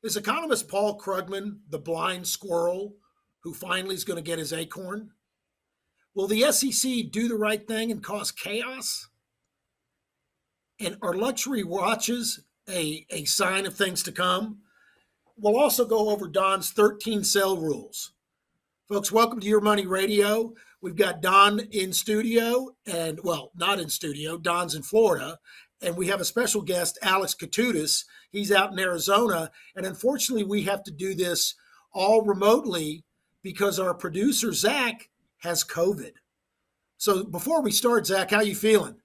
Is economist Paul Krugman the blind squirrel who finally is going to get his acorn? Will the SEC do the right thing and cause chaos? And are luxury watches a sign of things to come? We'll also go over Don's 13 sell rules. Folks, welcome to Your Money Radio. We've got Don in studio and, well, not in studio. Don's in Florida. And we have a special guest, Alex Koutoudis. He's out in Arizona. And unfortunately, we have to do this all remotely because our producer, Zach, has COVID. So before we start, Zach, how you feeling?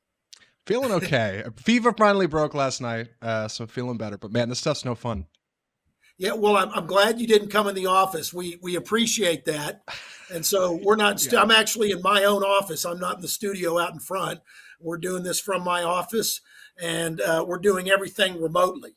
Feeling okay. Fever finally broke last night, so feeling better. But man, this stuff's no fun. Yeah, well, I'm glad you didn't come in the office. We appreciate that. And so we're not, I'm actually in my own office. I'm not in the studio out in front. We're doing this from my office, and we're doing everything remotely.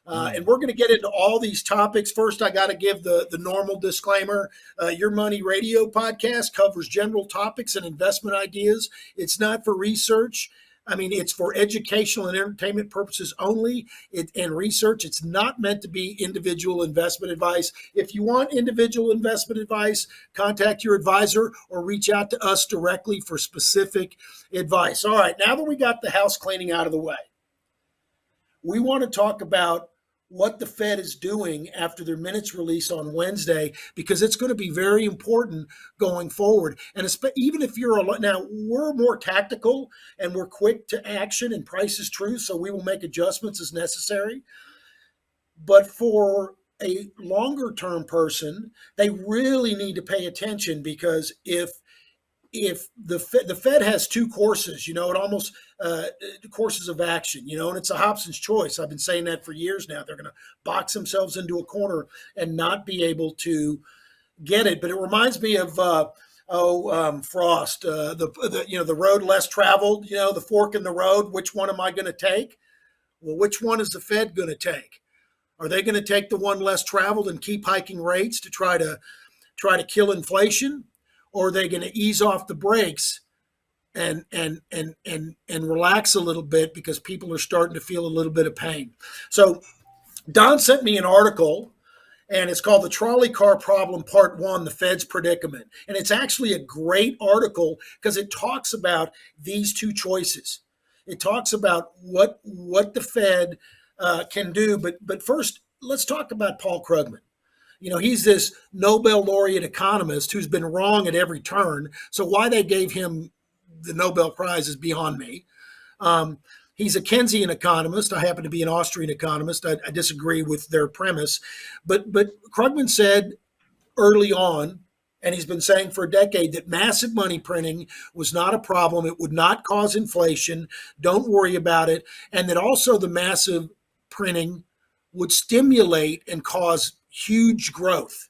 And we're going to get into all these topics. First, I got to give the normal disclaimer. Your Money Radio podcast covers general topics and investment ideas. It's not for research. I mean, it's for educational and entertainment purposes only and research. It's not meant to be individual investment advice. If you want individual investment advice, contact your advisor or reach out to us directly for specific advice. All right, now that we got the house cleaning out of the way, we want to talk about what the Fed is doing after their minutes release on Wednesday, because it's going to be very important going forward. And even if now we're more tactical and we're quick to action and price is true, so we will make adjustments as necessary. But for a longer term person, they really need to pay attention, because if the Fed has two courses, it almost courses of action, and it's a Hobson's choice. I've been saying that for years now. They're going to box themselves into a corner and not be able to get it. But it reminds me of Frost, the road less traveled, the fork in the road. Which one am I going to take? Well, which one is the Fed going to take? Are they going to take the one less traveled and keep hiking rates to try to kill inflation? Or are they going to ease off the brakes and relax a little bit because people are starting to feel a little bit of pain? So Don sent me an article, and it's called The Trolley Car Problem Part 1, The Fed's Predicament. And it's actually a great article because it talks about these two choices. It talks about what the Fed can do. But first, let's talk about Paul Krugman. He's this Nobel laureate economist who's been wrong at every turn. So why they gave him the Nobel Prize is beyond me. He's a Keynesian economist. I happen to be an Austrian economist. I disagree with their premise. But Krugman said early on, and he's been saying for a decade, that massive money printing was not a problem. It would not cause inflation. Don't worry about it. And that also the massive printing would stimulate and cause huge growth.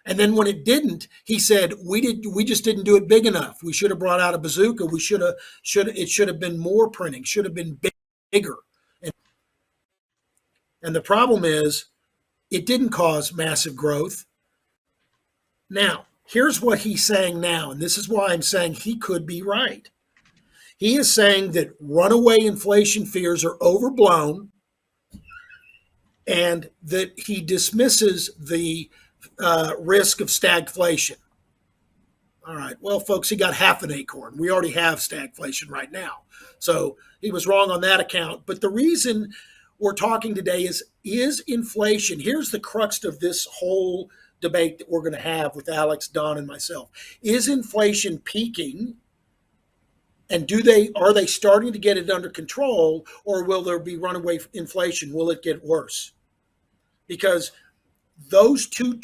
And then when it didn't, he said, we just didn't do it big enough. We should have brought out a bazooka. It should have been more printing, should have been bigger. And the problem is it didn't cause massive growth. Now, here's what he's saying now, and this is why I'm saying he could be right. He is saying that runaway inflation fears are overblown, and that he dismisses the risk of stagflation. All right. Well, folks, he got half an acorn. We already have stagflation right now. So he was wrong on that account. But the reason we're talking today is inflation. Here's the crux of this whole debate that we're going to have with Alex, Don, and myself. Is inflation peaking? And are they starting to get it under control, or will there be runaway inflation? Will it get worse? Because those two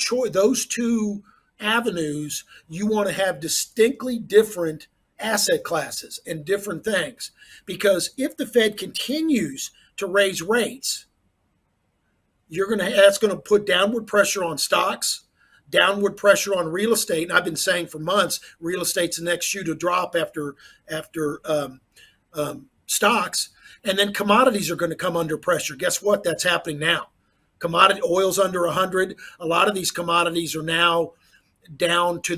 avenues, you want to have distinctly different asset classes and different things. Because if the Fed continues to raise rates, that's going to put downward pressure on stocks, downward pressure on real estate. And I've been saying for months, real estate's the next shoe to drop after stocks. And then commodities are going to come under pressure. Guess what? That's happening now. Commodity oil's under 100. A lot of these commodities are now down to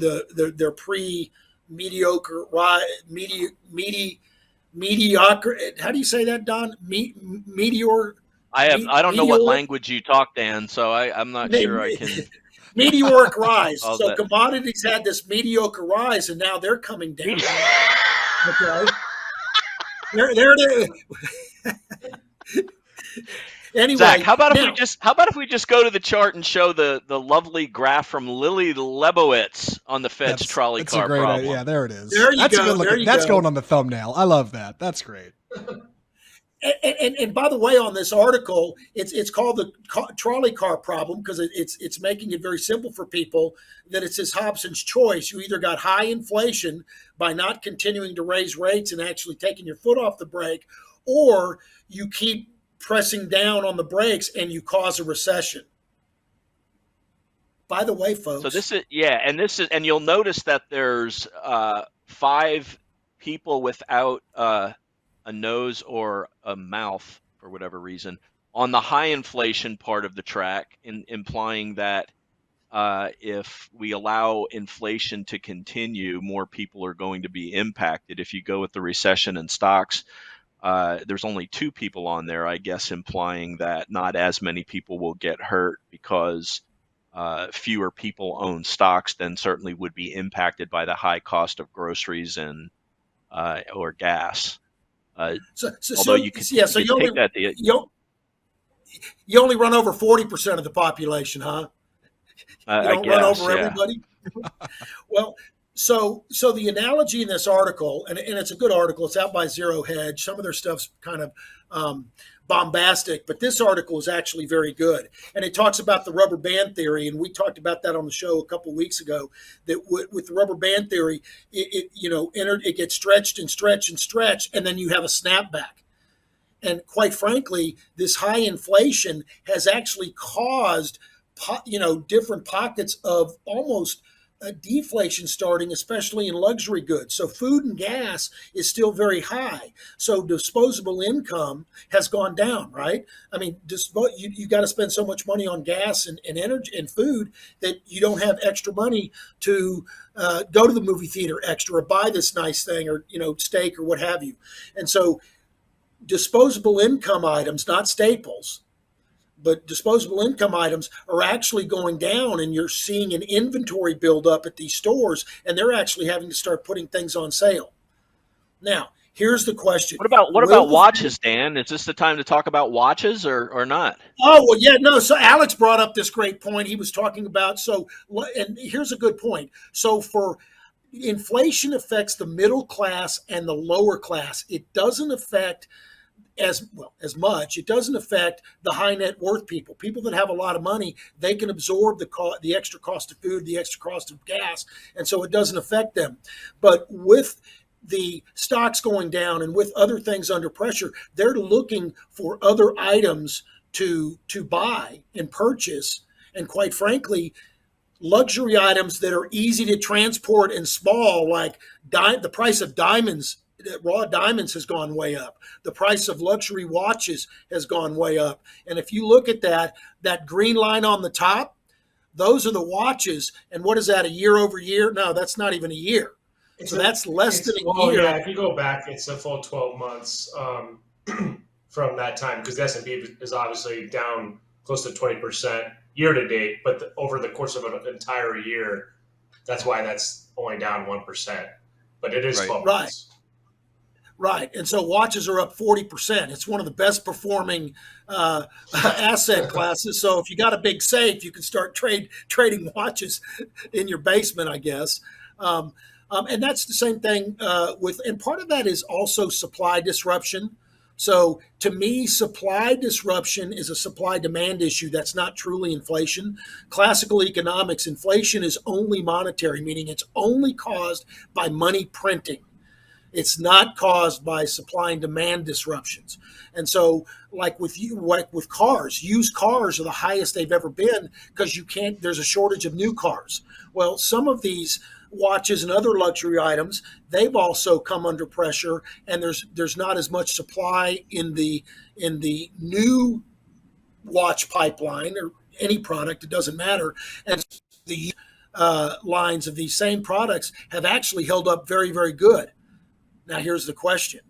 their pre-mediocre, mediocre. How do you say that, Don? Meteor I don't know what meteoric, language you talk, Dan, so I'm not sure I can meteoric rise. all So that. commodities had this mediocre rise, and now they're coming down. Okay, there it is. Zach, Anyway, how about now if we just go to the chart and show the lovely graph from Lily Lebowitz on the Fed's trolley That's a car great problem? idea. Yeah, there it is. there you That's a go. good There looking. you That's go. going on the thumbnail. I love that. That's great. And by the way, on this article, it's called the trolley car problem because it's making it very simple for people that it says Hobson's choice. You either got high inflation by not continuing to raise rates and actually taking your foot off the brake, or you keep pressing down on the brakes and you cause a recession. By the way, folks. So and you'll notice that there's 5 people without a nose or a mouth for whatever reason on the high inflation part of the track, implying that if we allow inflation to continue, more people are going to be impacted. If you go with the recession and stocks, there's only 2 people on there, I guess, implying that not as many people will get hurt because fewer people own stocks than certainly would be impacted by the high cost of groceries and or gas. Although you could take that to you only run over 40% of the population, huh? You don't run over everybody. Well, so the analogy in this article, and it's a good article. It's out by Zero Hedge. Some of their stuff's kind of bombastic, but this article is actually very good. And it talks about the rubber band theory, and we talked about that on the show a couple of weeks ago. That with the rubber band theory, it gets stretched and stretched and stretched, and then you have a snapback. And quite frankly, this high inflation has actually caused, different pockets of almost a deflation starting, especially in luxury goods. So food and gas is still very high. So disposable income has gone down, right? I mean, you got to spend so much money on gas and energy and food that you don't have extra money to go to the movie theater extra or buy this nice thing or, steak or what have you. And so disposable income items, not staples, but disposable income items are actually going down, and you're seeing an inventory build up at these stores, and they're actually having to start putting things on sale. Now, here's the question. What about watches, Dan? Is this the time to talk about watches or not? Oh, well, yeah, no. So Alex brought up this great point. He was talking about, and here's a good point. So for inflation affects the middle class and the lower class. It doesn't affect as much. It doesn't affect the high net worth people. People that have a lot of money, they can absorb the extra cost of food, the extra cost of gas, and so it doesn't affect them. But with the stocks going down and with other things under pressure, they're looking for other items to buy and purchase. And quite frankly, luxury items that are easy to transport and small, like the price of diamonds, raw diamonds has gone way up. The price of luxury watches has gone way up. And if you look at that green line on the top, those are the watches. And what is that, a year over year? No, that's not even a year. That's less than a year. Yeah, if you go back, it's a full 12 months from that time, because the S&P is obviously down close to 20% year to date, but over the course of an entire year, that's why that's only down 1%. But it is 12 months. Right. And so watches are up 40%. It's one of the best performing asset classes. So if you got a big safe, you can start trading watches in your basement, I guess. And that's the same thing and part of that is also supply disruption. So to me, supply disruption is a supply demand issue. That's not truly inflation. Classical economics, inflation is only monetary, meaning it's only caused by money printing. It's not caused by supply and demand disruptions. And so like with cars, used cars are the highest they've ever been because there's a shortage of new cars. Well, some of these watches and other luxury items, they've also come under pressure, and there's not as much supply in the new watch pipeline or any product, it doesn't matter. And the lines of these same products have actually held up very, very good. Now, here's the question.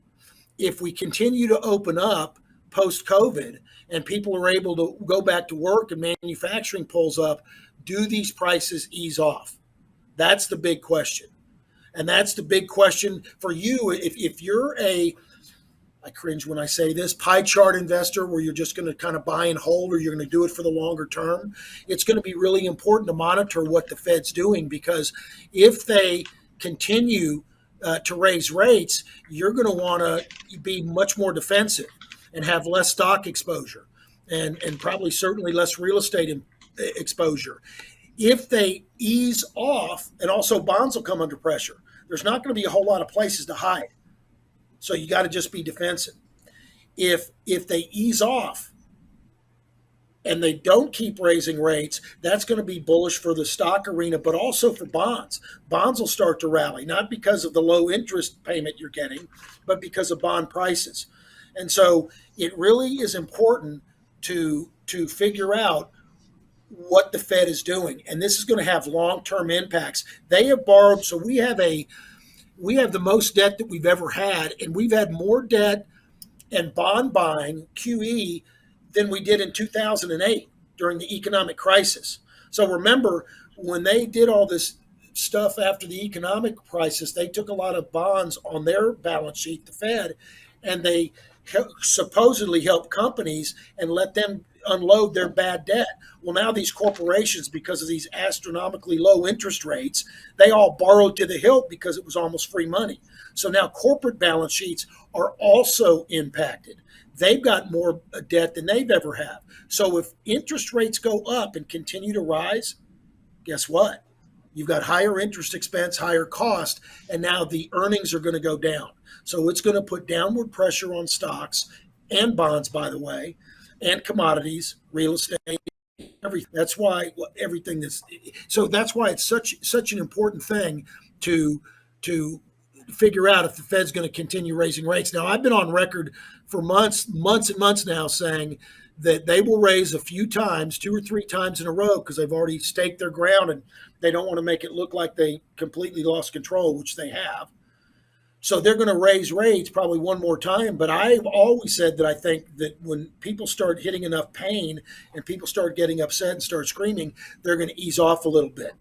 If we continue to open up, post-COVID and people are able to go back to work and manufacturing pulls up, do these prices ease off? That's the big question. And that's the big question for you. If you're I cringe when I say this, pie chart investor where you're just going to kind of buy and hold or you're going to do it for the longer term, it's going to be really important to monitor what the Fed's doing, because if they continue to raise rates, you're going to want to be much more defensive and have less stock exposure and probably certainly less real estate exposure. If they ease off, and also bonds will come under pressure, there's not going to be a whole lot of places to hide. So you got to just be defensive. If they ease off and they don't keep raising rates, that's going to be bullish for the stock arena, but also for bonds. Bonds will start to rally, not because of the low interest payment you're getting, but because of bond prices. And so it really is important to figure out what the Fed is doing. And this is going to have long-term impacts. They have borrowed, so we have the most debt that we've ever had, and we've had more debt and bond buying, QE, than we did in 2008 during the economic crisis. So remember, when they did all this stuff after the economic crisis, they took a lot of bonds on their balance sheet, the Fed, and they supposedly helped companies and let them unload their bad debt. Well, now these corporations, because of these astronomically low interest rates, they all borrowed to the hilt because it was almost free money. So now corporate balance sheets are also impacted. They've got more debt than they've ever had. So if interest rates go up and continue to rise, guess what? You've got higher interest expense, higher cost, and now the earnings are going to go down. So it's going to put downward pressure on stocks and bonds, by the way, and commodities, real estate, everything. That's why everything is. So that's why it's such an important thing to figure out if the Fed's going to continue raising rates. Now, I've been on record for months and months now saying that they will raise a few times, 2 or 3 times in a row, because they've already staked their ground and they don't want to make it look like they completely lost control, which they have. So they're going to raise rates probably one more time. But I've always said that I think that when people start hitting enough pain and people start getting upset and start screaming, they're going to ease off a little bit.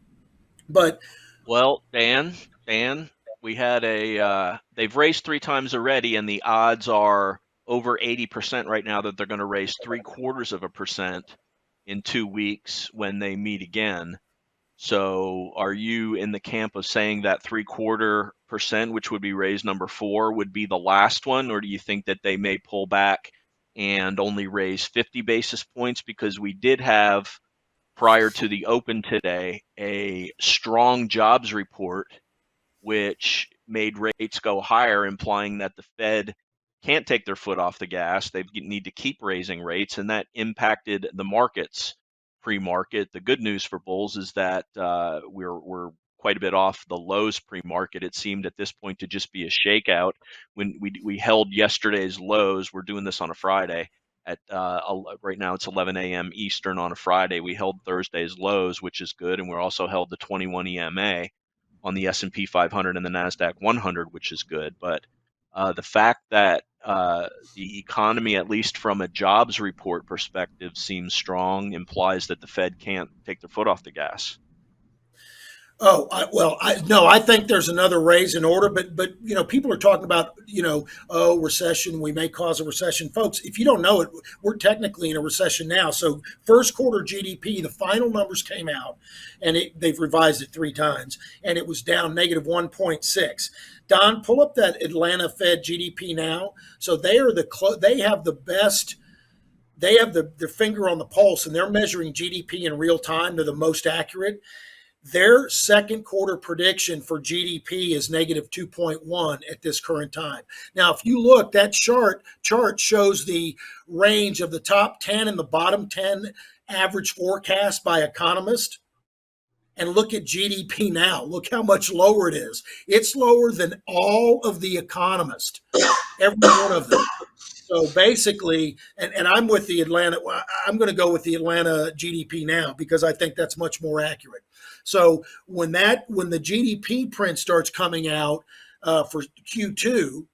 But well, Dan, we had they've raised 3 times already, and the odds are over 80% right now that they're going to raise 0.75% in 2 weeks when they meet again. So are you in the camp of saying that 0.75%, which would be raise number 4, would be the last one? Or do you think that they may pull back and only raise 50 basis points? Because we did have, prior to the open today, a strong jobs report, which made rates go higher, implying that the Fed can't take their foot off the gas. They need to keep raising rates, and that impacted the markets pre-market. The good news for bulls is that we're quite a bit off the lows pre-market. It seemed at this point to just be a shakeout. When we held yesterday's lows, we're doing this on a Friday at right now it's 11 a.m. Eastern on a Friday. We held Thursday's lows, which is good, and we're also held the 21 EMA on the S&P 500 and the NASDAQ 100, which is good. But the fact that the economy, at least from a jobs report perspective, seems strong implies that the Fed can't take their foot off the gas. I think there's another raise in order, but people are talking about recession. We may cause a recession, folks. If you don't know it, we're technically in a recession now. So first quarter GDP, the final numbers came out, and they've revised it 3 times, and it was down negative 1.6. Don, pull up that Atlanta Fed GDP now. So they have the best. They have their finger on the pulse, and they're measuring GDP in real time. They're the most accurate. Their second quarter prediction for GDP is negative 2.1 at this current time. Now, if you look, that chart shows the range of the top 10 and the bottom 10 average forecast by economists. And look at GDP now. Look how much lower it is. It's lower than all of the economists, every one of them. So basically, and I'm with the Atlanta, I'm going to go with the Atlanta GDP now because I think that's much more accurate. So when the GDP print starts coming out for Q2,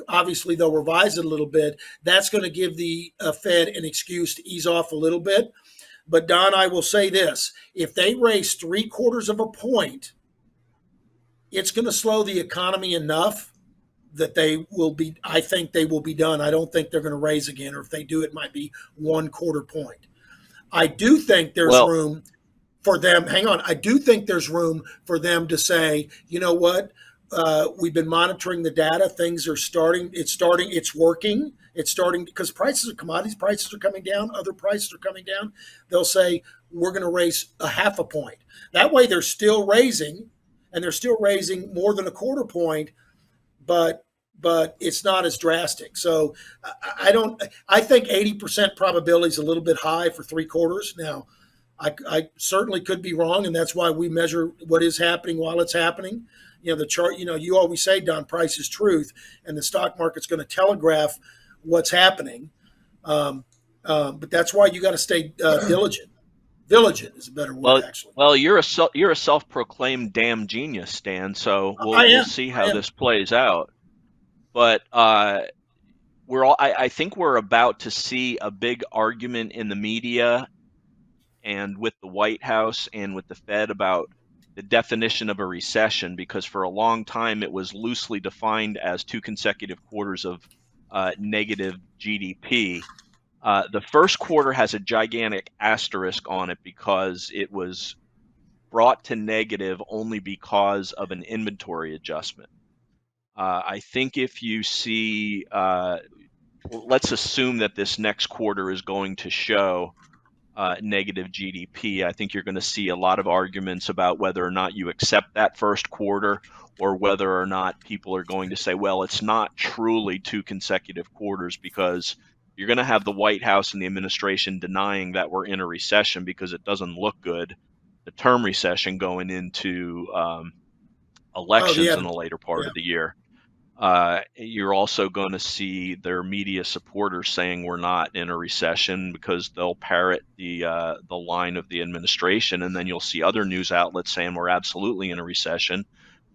Obviously, they'll revise it a little bit. That's going to give the Fed an excuse to ease off a little bit. But Don, I will say this: if they raise 3/4 of a point, it's going to slow the economy enough that they will be. I think they will be done. I don't think they're going to raise again, or if they do, it might be 1/4 point. I do think there's room for them. Hang on. I do think there's room for them to say, you know what? We've been monitoring the data. Things are starting. It's working. It's starting because commodities prices are coming down. Other prices are coming down. They'll say, we're going to raise a 1/2 point. That way they're still raising, and they're still raising more than 1/4 point, but it's not as drastic. So I think 80% probability is a little bit high for 3/4. Now, I certainly could be wrong, and that's why we measure what is happening while it's happening. The chart, you always say, Don, price is truth, and the stock market's going to telegraph what's happening. But that's why you got to stay diligent. Diligent is a better word, actually. Well, you're a self-proclaimed damn genius, Stan. So we'll see how this plays out. But I think we're about to see a big argument in the media and with the White House and with the Fed about the definition of a recession, because for a long time it was loosely defined as 2 consecutive quarters of negative GDP. The first quarter has a gigantic asterisk on it because it was brought to negative only because of an inventory adjustment. I think if you see, let's assume that this next quarter is going to show negative GDP. I think you're going to see a lot of arguments about whether or not you accept that first quarter, or whether or not people are going to say, well, it's not truly 2 consecutive quarters, because you're going to have the White House and the administration denying that we're in a recession because it doesn't look good, the term recession going into elections in the later part of the year. You're also going to see their media supporters saying we're not in a recession because they'll parrot the line of the administration, and then you'll see other news outlets saying we're absolutely in a recession,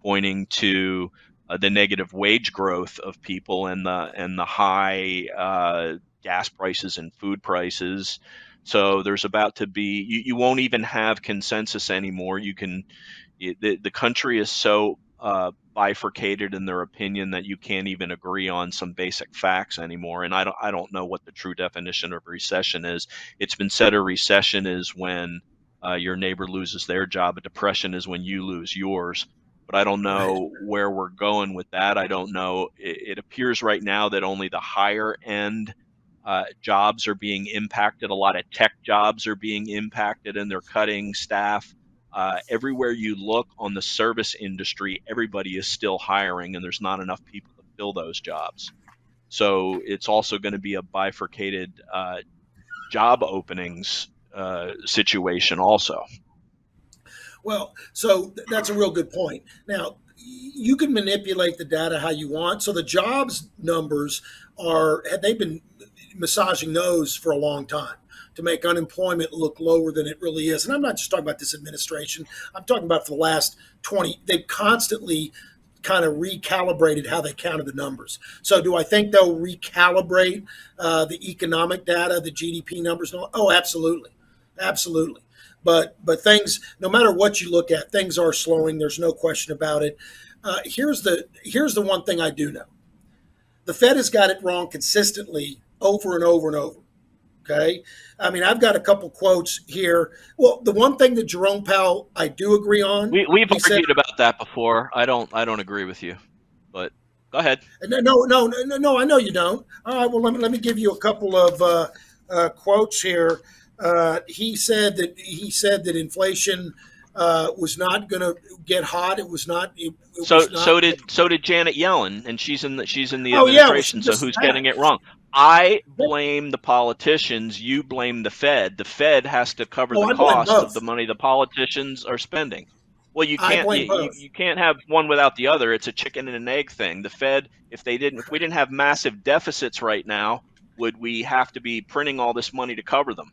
pointing to the negative wage growth of people and the high gas prices and food prices. So there's about to be you won't even have consensus anymore. The country is so bifurcated in their opinion that you can't even agree on some basic facts anymore. And I don't know what the true definition of recession is. It's been said a recession is when your neighbor loses their job. A depression is when you lose yours. But I don't know where we're going with that. I don't know. It appears right now that only the higher end jobs are being impacted. A lot of tech jobs are being impacted, and they're cutting staff. Everywhere you look on the service industry, everybody is still hiring, and there's not enough people to fill those jobs. So it's also going to be a bifurcated job openings situation also. Well, so that's a real good point. Now, you can manipulate the data how you want. So the jobs numbers they've been massaging those for a long time to make unemployment look lower than it really is. And I'm not just talking about this administration. I'm talking about for the last 20. They've constantly kind of recalibrated how they counted the numbers. So do I think they'll recalibrate the economic data, the GDP numbers? Oh, absolutely. Absolutely. But things, no matter what you look at, things are slowing. There's no question about it. Here's the one thing I do know. The Fed has got it wrong consistently over and over and over. Okay. I mean, I've got a couple quotes here. Well, the one thing that Jerome Powell, I do agree on. We've argued about that before. I don't agree with you, but go ahead. No, I know you don't. All right. Well, let me give you a couple of quotes here. He said that inflation was not going to get hot. It was not. So did Janet Yellen, and she's in the administration. So who's getting it wrong? I blame the politicians. You blame the Fed. The Fed has to cover the cost of the money the politicians are spending. Well, you can't. You can't have one without the other. It's a chicken and an egg thing. The Fed, if we didn't have massive deficits right now, would we have to be printing all this money to cover them?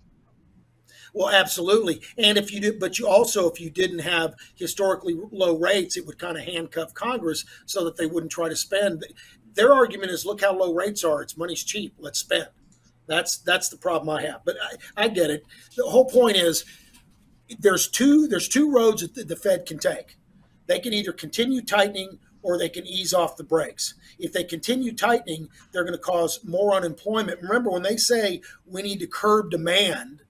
Well, absolutely. And if you didn't have historically low rates, it would kind of handcuff Congress so that they wouldn't try to spend. their argument is, look how low rates are. It's money's cheap. Let's spend. That's the problem I have. But I get it. The whole point is there's two roads that the Fed can take. They can either continue tightening or they can ease off the brakes. If they continue tightening, they're going to cause more unemployment. Remember, when they say we need to curb demand,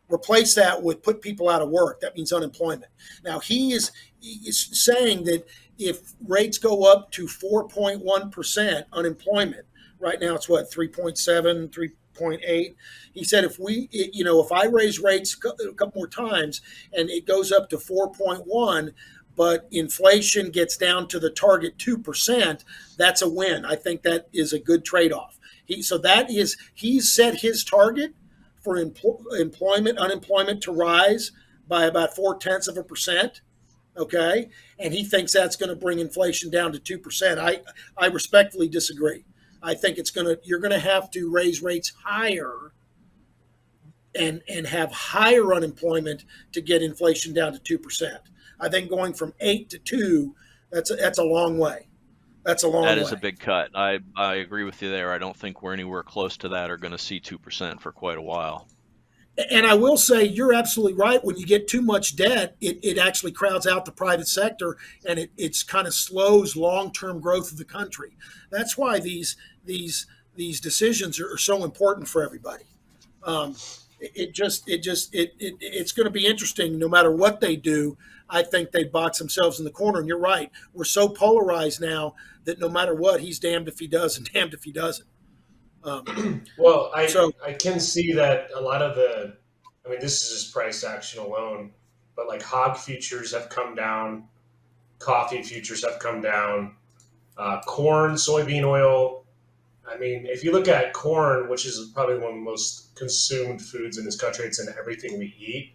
replace that with put people out of work. That means unemployment. Now, he is saying that if rates go up to 4.1% unemployment, right now it's what, 3.7, 3.8. He said if I raise rates a couple more times and it goes up to 4.1, but inflation gets down to the target 2%, that's a win. I think that is a good trade-off. He's set his target for unemployment to rise by about 0.4%. Okay. And he thinks that's going to bring inflation down to 2%. I respectfully disagree. I think you're going to have to raise rates higher and have higher unemployment to get inflation down to 2%. I think going from 8 to 2, that's a long way. That's a long way. That is a big cut. I agree with you there. I don't think we're anywhere close to that or going to see 2% for quite a while. And I will say you're absolutely right. When you get too much debt, it actually crowds out the private sector, and it's kind of slows long-term growth of the country. That's why these decisions are so important for everybody. It's going to be interesting no matter what they do. I think they box themselves in the corner. And you're right. We're so polarized now that no matter what, he's damned if he does and damned if he doesn't. Well, I can see that a lot of this is just price action alone, but like hog futures have come down, coffee futures have come down, corn, soybean oil. I mean, if you look at corn, which is probably one of the most consumed foods in this country, it's in everything we eat.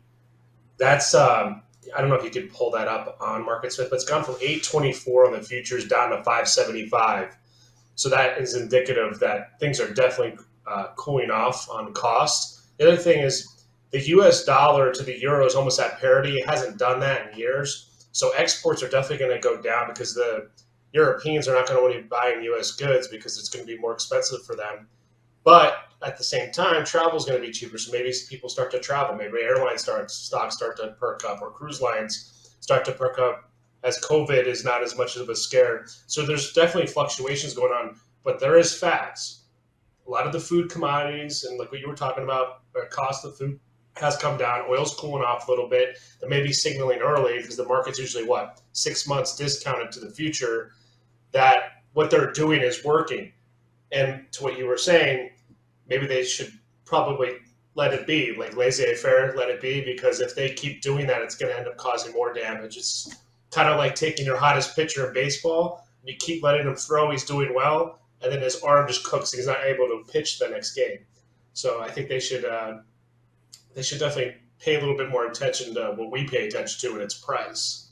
That's, I don't know if you could pull that up on MarketSmith, but it's gone from 824 on the futures down to 575. So that is indicative that things are definitely cooling off on cost. The other thing is the U.S. dollar to the euro is almost at parity. It hasn't done that in years. So exports are definitely going to go down because the Europeans are not going to want to be buying U.S. goods because it's going to be more expensive for them. But at the same time, travel is going to be cheaper. So maybe people start to travel. Maybe airline stocks start to perk up, or cruise lines start to perk up as COVID is not as much of a scare. So there's definitely fluctuations going on, but there is facts. A lot of the food commodities and like what you were talking about, the cost of food has come down. Oil's cooling off a little bit. They may be signaling early because the market's usually 6 months discounted to the future, that what they're doing is working. And to what you were saying, maybe they should probably let it be, like laissez-faire, let it be, because if they keep doing that, it's going to end up causing more damage. It's kind of like taking your hottest pitcher in baseball, and you keep letting him throw, he's doing well, and then his arm just cooks and he's not able to pitch the next game. So I think they should definitely pay a little bit more attention to what we pay attention to, and its price.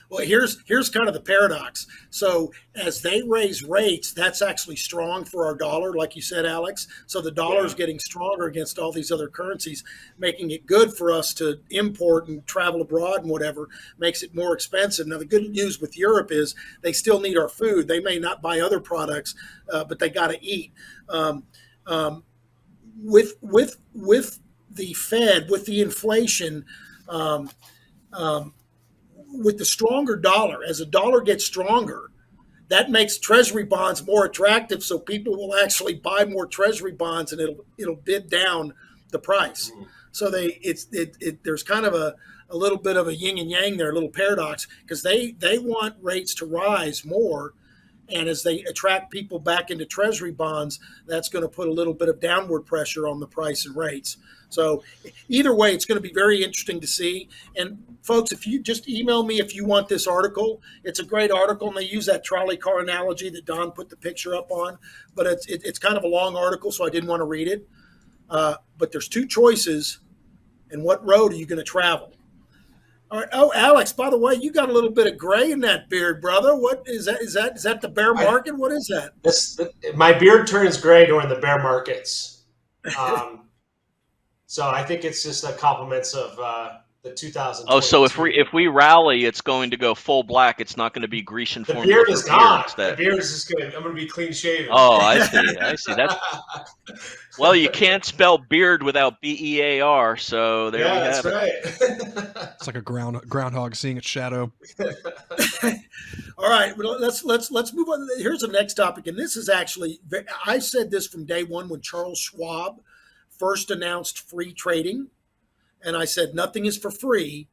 Well, here's kind of the paradox. So as they raise rates, that's actually strong for our dollar, like you said, Alex. So the dollar is getting stronger against all these other currencies, making it good for us to import and travel abroad and whatever, makes it more expensive. Now, the good news with Europe is they still need our food. They may not buy other products, but they got to eat. With the Fed, with the inflation, with the stronger dollar, as the dollar gets stronger, that makes treasury bonds more attractive. So people will actually buy more treasury bonds, and it'll bid down the price. So there's kind of a little bit of a yin and yang there, a little paradox, because they want rates to rise more. And as they attract people back into treasury bonds, that's going to put a little bit of downward pressure on the price and rates. So either way, it's going to be very interesting to see. And folks, if you just email me if you want this article, it's a great article. And they use that trolley car analogy that Don put the picture up on. But it's kind of a long article, so I didn't want to read it. But there's two choices. And what road are you going to travel? All right. Oh, Alex, by the way, you got a little bit of gray in that beard, brother. What is that? Is that the bear market? What is that? My beard turns gray during the bear markets. So I think it's just the compliments of the 2022. Oh, so if we rally, it's going to go full black. It's not going to be Grecian the formula beard for is beer gone. instead. The beard is just gonna. I'm gonna be clean shaven. Oh, I see. That's well, you can't spell beard without BEAR, so there we have it. Right. It's like a groundhog seeing its shadow. All right, well, let's move on. Here's the next topic, and this is actually I said this from day one when Charles Schwab first announced free trading, and I said nothing is for free.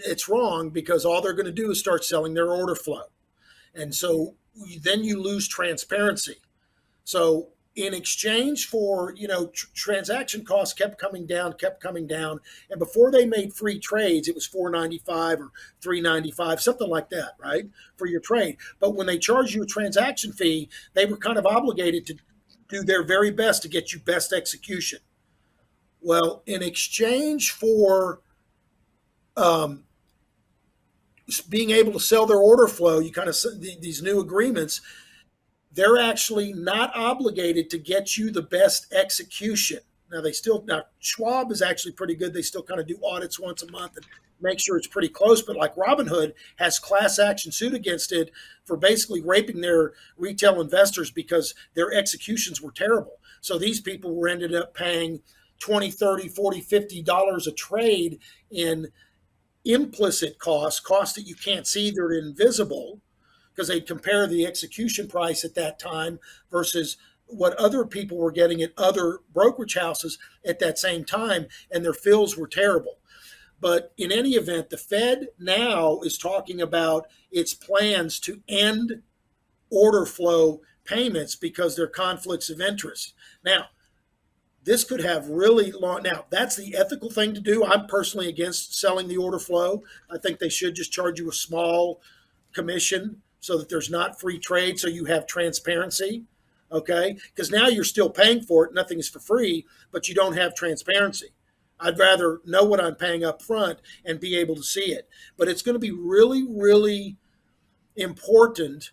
It's wrong because all they're going to do is start selling their order flow, and so then you lose transparency. So in exchange for, transaction costs kept coming down, and before they made free trades, it was $4.95 or $3.95, something like that, right, for your trade. But when they charged you a transaction fee, they were kind of obligated to do their very best to get you best execution. Well, in exchange for being able to sell their order flow, you kind of these new agreements, they're actually not obligated to get you the best execution. Now Schwab is actually pretty good. They still kind of do audits once a month and make sure it's pretty close. But like Robinhood has class action suit against it for basically raping their retail investors because their executions were terrible. So these people were ended up paying $20, $30, $40, $50 a trade in implicit costs that you can't see, they're invisible, because they'd compare the execution price at that time versus what other people were getting at other brokerage houses at that same time, and their fills were terrible. But in any event, the Fed now is talking about its plans to end order flow payments because they're conflicts of interest. Now, this could have really long. Now, that's the ethical thing to do. I'm personally against selling the order flow. I think they should just charge you a small commission so that there's not free trade, so you have transparency, okay? Because now you're still paying for it. Nothing is for free, but you don't have transparency. I'd rather know what I'm paying up front and be able to see it. But it's going to be really, really important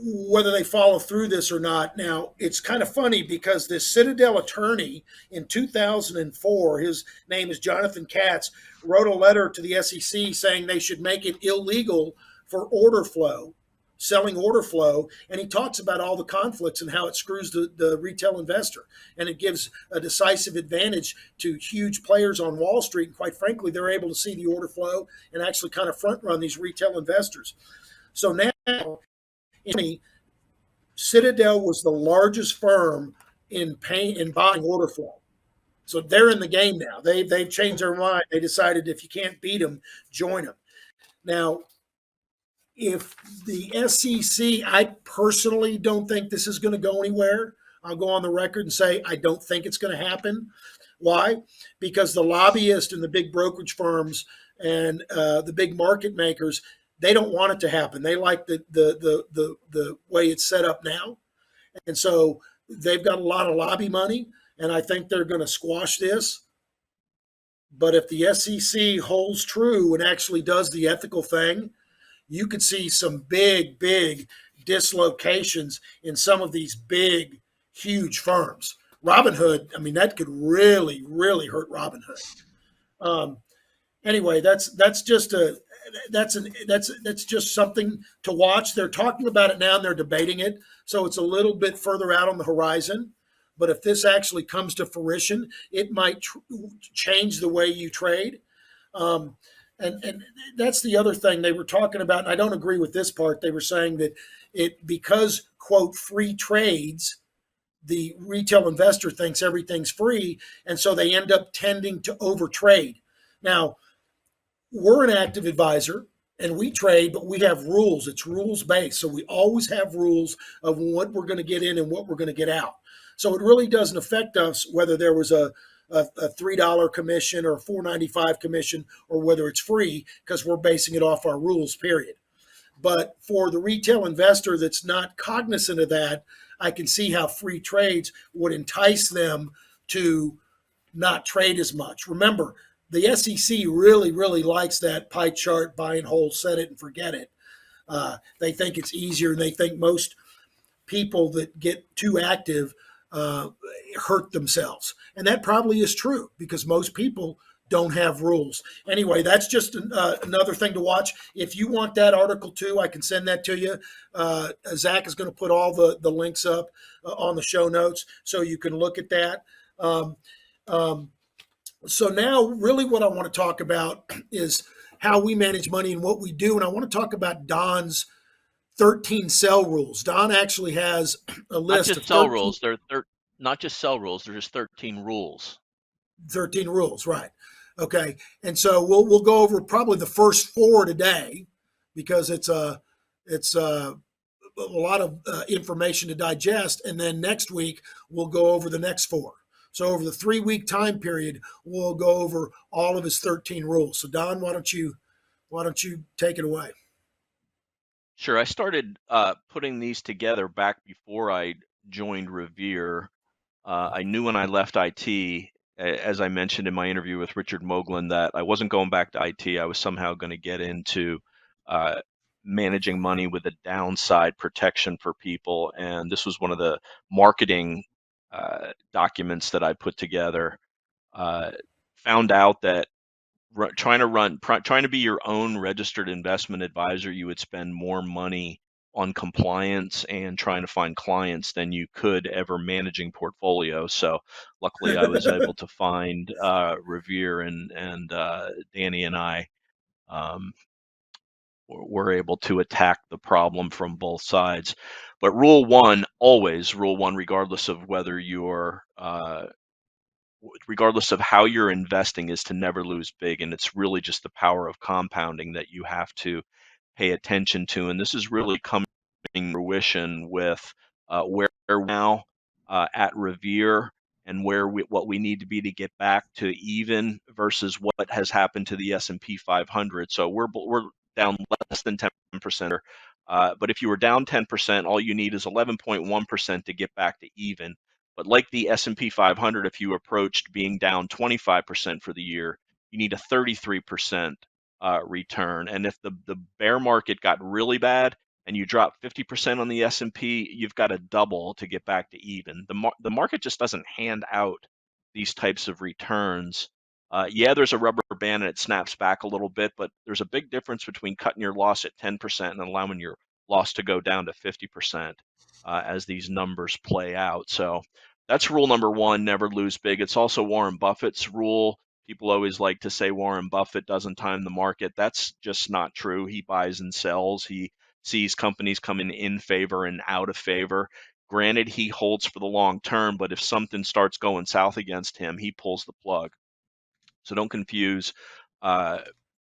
whether they follow through this or not. Now, it's kind of funny because this Citadel attorney in 2004, his name is Jonathan Katz, wrote a letter to the SEC saying they should make it illegal for order flow, selling order flow. And he talks about all the conflicts and how it screws the retail investor. And it gives a decisive advantage to huge players on Wall Street. And quite frankly, they're able to see the order flow and actually kind of front run these retail investors. So now, Citadel was the largest firm in buying order flow. So they're in the game now. They've changed their mind. They decided if you can't beat them, join them. Now, if the SEC, I personally don't think this is going to go anywhere. I'll go on the record and say I don't think it's going to happen. Why? Because the lobbyists and the big brokerage firms and the big market makers, they don't want it to happen. They like the way it's set up now. And so they've got a lot of lobby money, and I think they're going to squash this. But if the SEC holds true and actually does the ethical thing, you could see some big, big dislocations in some of these big, huge firms. Robinhood, I mean, that could really, really hurt Robinhood. Anyway, that's just something to watch. They're talking about it now and they're debating it, so it's a little bit further out on the horizon. But if this actually comes to fruition, it might change the way you trade. And that's the other thing they were talking about, and I don't agree with this part. They were saying that because, quote, free trades, the retail investor thinks everything's free, and so they end up tending to overtrade. Now, we're an active advisor, and we trade, but we have rules. It's rules-based, so we always have rules of what we're going to get in and what we're going to get out. So it really doesn't affect us whether there was a $3 commission or a $4.95 commission or whether it's free, because we're basing it off our rules, period. But for the retail investor that's not cognizant of that, I can see how free trades would entice them to not trade as much. Remember, the SEC really, really likes that pie chart, buy and hold, set it and forget it. They think it's easier, and they think most people that get too active uh, hurt themselves. And that probably is true because most people don't have rules. Anyway, that's just another thing to watch. If you want that article too, I can send that to you. Zach is going to put all the links up on the show notes so you can look at that. Um, um, so now, really, what I want to talk about is how we manage money and what we do. And I want to talk about Don's 13 cell rules. Don actually has a Not list just of cell 13, rules. They're not just cell rules. There's just 13 rules. 13 rules, right? Okay, and so we'll go over probably the first four today because it's a lot of information to digest, and then next week we'll go over the next four. So over the 3 week time period, we'll go over all of his 13 rules. So Don, why don't you take it away? Sure. I started putting these together back before I joined Revere. I knew when I left IT, as I mentioned in my interview with Richard Moglen, that I wasn't going back to IT. I was somehow going to get into uh, managing money with a downside protection for people. And this was one of the marketing documents that I put together. Uh, Found out that trying to be your own registered investment advisor, you would spend more money on compliance and trying to find clients than you could ever managing portfolio. So luckily I was able to find Revere, and Danny and I um, were able to attack the problem from both sides. But rule one, regardless of how you're investing, is to never lose big. And it's really just the power of compounding that you have to pay attention to. And this is really coming to fruition with where we're now at Revere, and what we need to be to get back to even versus what has happened to the S&P 500. So we're down less than 10%. But if you were down 10%, all you need is 11.1% to get back to even. But like the S&P 500, if you approached being down 25% for the year, you need a 33% return. And if the bear market got really bad and you drop 50% on the S&P, you've got to double to get back to even. The market just doesn't hand out these types of returns. Yeah, there's a rubber band and it snaps back a little bit, but there's a big difference between cutting your loss at 10% and allowing your loss to go down to 50% as these numbers play out. So that's rule number one, never lose big. It's also Warren Buffett's rule. People always like to say Warren Buffett doesn't time the market. That's just not true. He buys and sells. He sees companies coming in favor and out of favor. Granted, he holds for the long term, but if something starts going south against him, he pulls the plug. So don't confuse uh,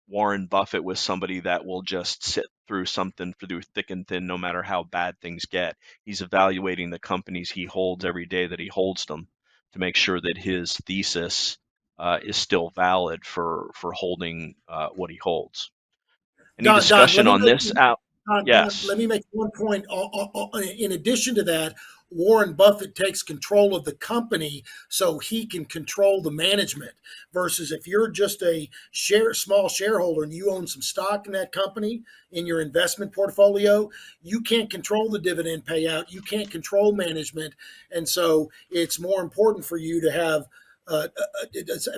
Warren Buffett with somebody that will just sit through something through thick and thin, no matter how bad things get. He's evaluating the companies he holds every day that he holds them to make sure that his thesis is still valid for holding what he holds. Any Don, let discussion me on make this out? Don, Yes. let me make one point. In addition to that, Warren Buffett takes control of the company so he can control the management. Versus if you're just a small shareholder and you own some stock in that company in your investment portfolio, you can't control the dividend payout. You can't control management, and so it's more important for you to have. I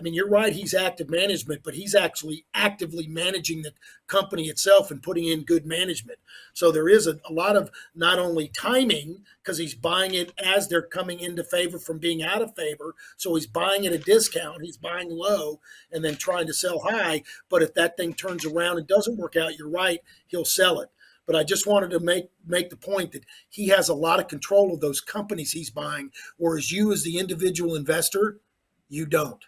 mean, you're right. He's active management, but he's actually actively managing the company itself and putting in good management. So there is a lot of not only timing because he's buying it as they're coming into favor from being out of favor. So he's buying at a discount. He's buying low and then trying to sell high. But if that thing turns around and doesn't work out, you're right. He'll sell it. But I just wanted to make the point that he has a lot of control of those companies he's buying, whereas you, as the individual investor, you don't.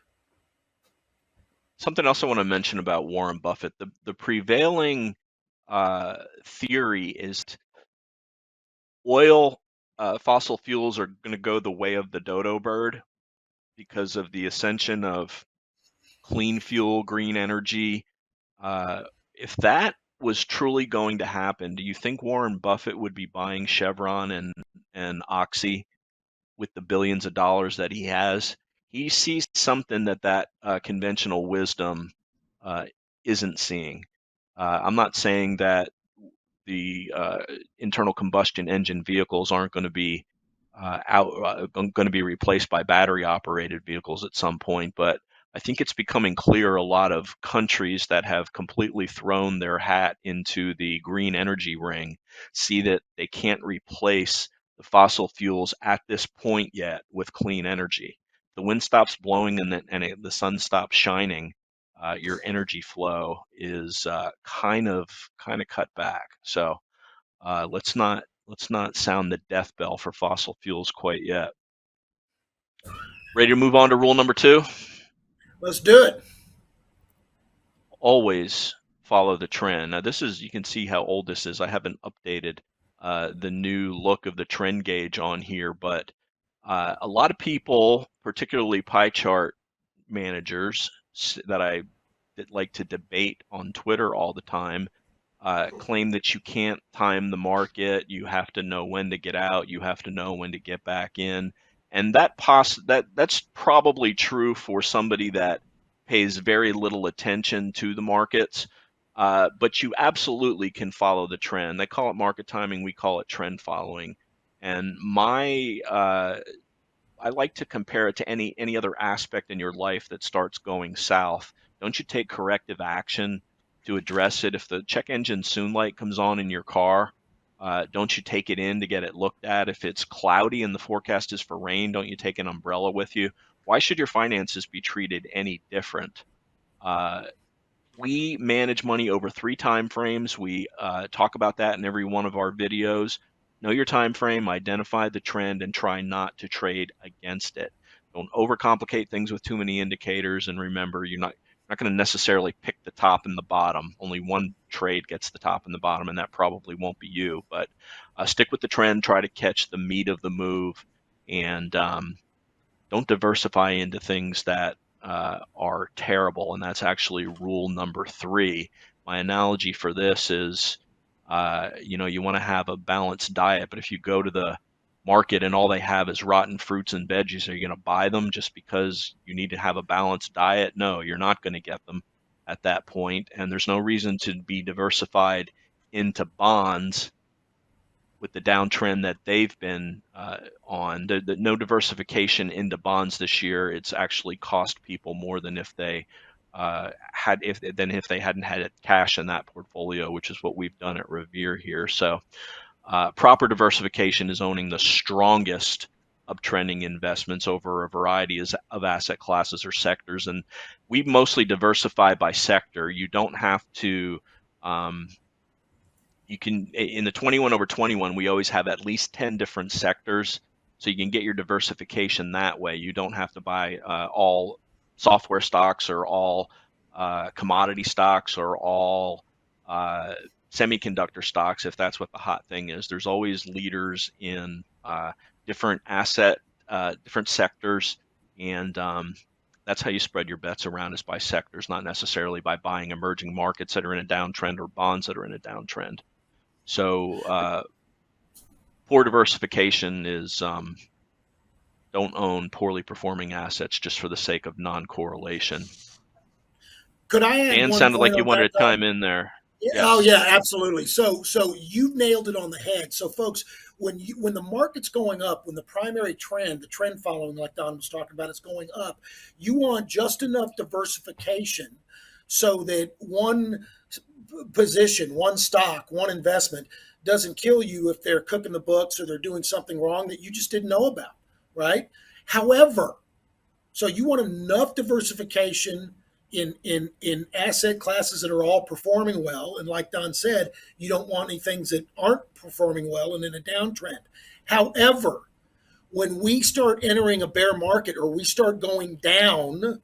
Something else I want to mention about Warren Buffett, the prevailing theory is oil, fossil fuels are going to go the way of the dodo bird because of the ascension of clean fuel, green energy. If that was truly going to happen, do you think Warren Buffett would be buying Chevron and Oxy with the billions of dollars that he has? He sees something that conventional wisdom uh, isn't seeing. I'm not saying that the internal combustion engine vehicles aren't going to be going to be replaced by battery operated vehicles at some point. But I think it's becoming clear a lot of countries that have completely thrown their hat into the green energy ring see that they can't replace the fossil fuels at this point yet with clean energy. The wind stops blowing and the sun stops shining. Your energy flow is kind of cut back. So let's not sound the death bell for fossil fuels quite yet. Ready to move on to rule number 2? Let's do it. Always follow the trend. Now you can see how old this is. I haven't updated the new look of the trend gauge on here, but a lot of people, particularly pie chart managers that like to debate on Twitter all the time, claim that you can't time the market. You have to know when to get out. You have to know when to get back in. And that's probably true for somebody that pays very little attention to the markets. But you absolutely can follow the trend. They call it market timing. We call it trend following. And I like to compare it to any other aspect in your life that starts going south. Don't you take corrective action to address it? If the check engine soon light comes on in your car, don't you take it in to get it looked at? If it's cloudy and the forecast is for rain, don't you take an umbrella with you? Why should your finances be treated any different? We manage money over 3 time frames. We talk about that in every one of our videos. Know your time frame, identify the trend, and try not to trade against it. Don't overcomplicate things with too many indicators. And remember, you're not going to necessarily pick the top and the bottom. Only one trade gets the top and the bottom, and that probably won't be you. But stick with the trend. Try to catch the meat of the move, and don't diversify into things that are terrible. And that's actually rule number 3. My analogy for this is, you want to have a balanced diet, but if you go to the market and all they have is rotten fruits and veggies, are you going to buy them just because you need to have a balanced diet? No, you're not going to get them at that point. And there's no reason to be diversified into bonds with the downtrend that they've been on. No diversification into bonds this year. It's actually cost people more than if they hadn't had cash in that portfolio, which is what we've done at Revere here. So proper diversification is owning the strongest uptrending investments over a variety of asset classes or sectors. And we mostly diversify by sector. You don't have to, you can, in the 21 over 21, we always have at least 10 different sectors. So you can get your diversification that way. You don't have to buy all software stocks or all commodity stocks or all semiconductor stocks, if that's what the hot thing is. There's always leaders in different different sectors, and that's how you spread your bets around, is by sectors, not necessarily by buying emerging markets that are in a downtrend or bonds that are in a downtrend. So poor diversification is don't own poorly performing assets just for the sake of non-correlation. Could I add Dan one sounded point like you on wanted that, to chime in there. Yes. Yes. Oh yeah, absolutely. So you nailed it on the head. So folks, when the market's going up, when the primary trend, the trend following, like Don was talking about, is going up, you want just enough diversification so that one position, one stock, one investment doesn't kill you if they're cooking the books or they're doing something wrong that you just didn't know about, right? However, so you want enough diversification in asset classes that are all performing well. And like Don said, you don't want any things that aren't performing well and in a downtrend. However, when we start entering a bear market or we start going down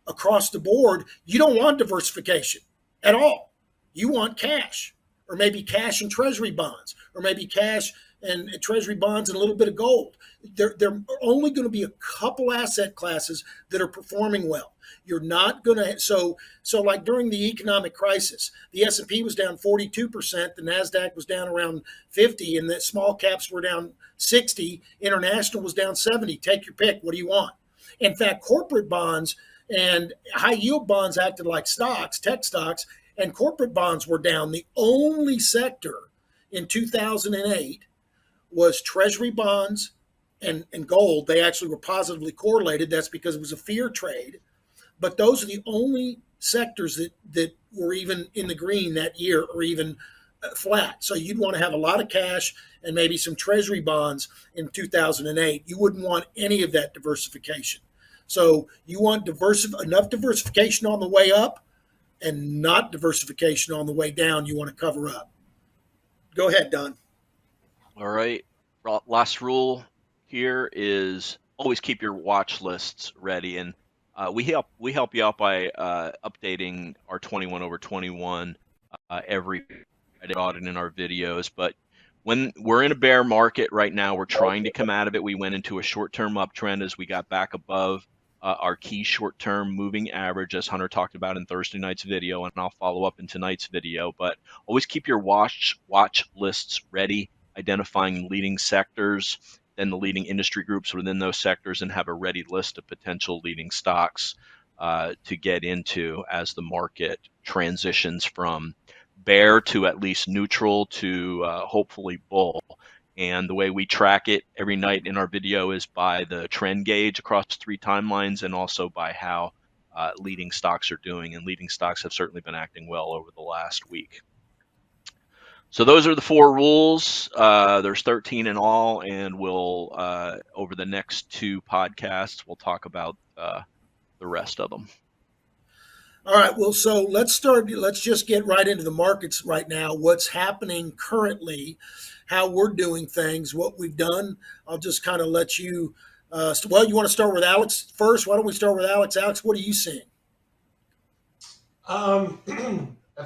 across the board, you don't want diversification at all. You want cash, or maybe cash and treasury bonds, or maybe cash and treasury bonds and a little bit of gold. There are only going to be a couple asset classes that are performing well. You're not going to, so like during the economic crisis, the S&P was down 42%, the NASDAQ was down around 50, and the small caps were down 60, international was down 70. Take your pick. What do you want? In fact, corporate bonds and high yield bonds acted like stocks, tech stocks, and corporate bonds were down. The only sector in 2008 was treasury bonds and gold. They actually were positively correlated. That's because it was a fear trade. But those are the only sectors that were even in the green that year or even flat. So you'd want to have a lot of cash and maybe some treasury bonds in 2008. You wouldn't want any of that diversification. So you want enough diversification on the way up and not diversification on the way down. You want to cover up. Go ahead, Don. All right. Last rule here is always keep your watch lists ready, and we help you out by updating our 21 over 21 every Friday audit in our videos. But when we're in a bear market right now, we're trying to come out of it. We went into a short-term uptrend as we got back above our key short-term moving average, as Hunter talked about in Thursday night's video, and I'll follow up in tonight's video. But always keep your watch lists ready, identifying leading sectors, then the leading industry groups within those sectors, and have a ready list of potential leading stocks to get into as the market transitions from bear to at least neutral to hopefully bull. And the way we track it every night in our video is by the trend gauge across 3 timelines, and also by how leading stocks are doing. And leading stocks have certainly been acting well over the last week. So those are the 4 rules. There's 13 in all, and we'll over the next 2 podcasts we'll talk about the rest of them. All right. Well, so let's just get right into the markets right now. What's happening currently, how we're doing things, what we've done. I'll just kind of let you, well, you want to start with Alex first? Why don't we start with Alex? Alex, what are you seeing? I've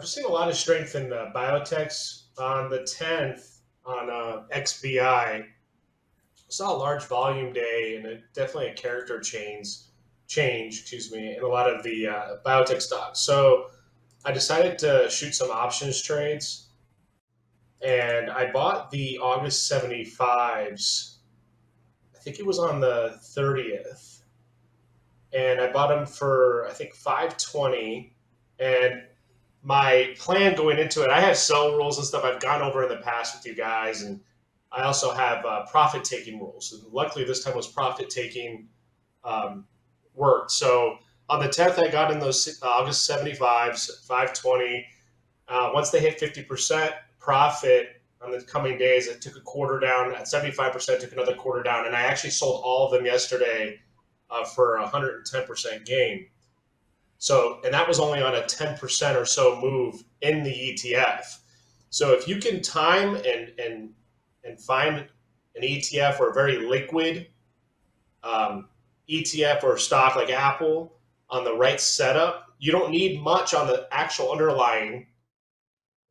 seen a lot of strength in the biotechs. On the 10th on XBI, saw a large volume day and definitely a character change, in a lot of the biotech stocks. So I decided to shoot some options trades, and I bought the August 75s. I think it was on the 30th, and I bought them for I think 520. And my plan going into it, I have sell rules and stuff I've gone over in the past with you guys, and I also have profit-taking rules. And luckily, this time was profit-taking worked. So on the 10th, I got in those August 75s, 520. Once they hit 50% profit on the coming days, it took a quarter down. At 75%, took another quarter down. And I actually sold all of them yesterday for 110% gain. So, and that was only on a 10% or so move in the ETF. So if you can time and find an ETF or a very liquid ETF or stock like Apple on the right setup, you don't need much on the actual underlying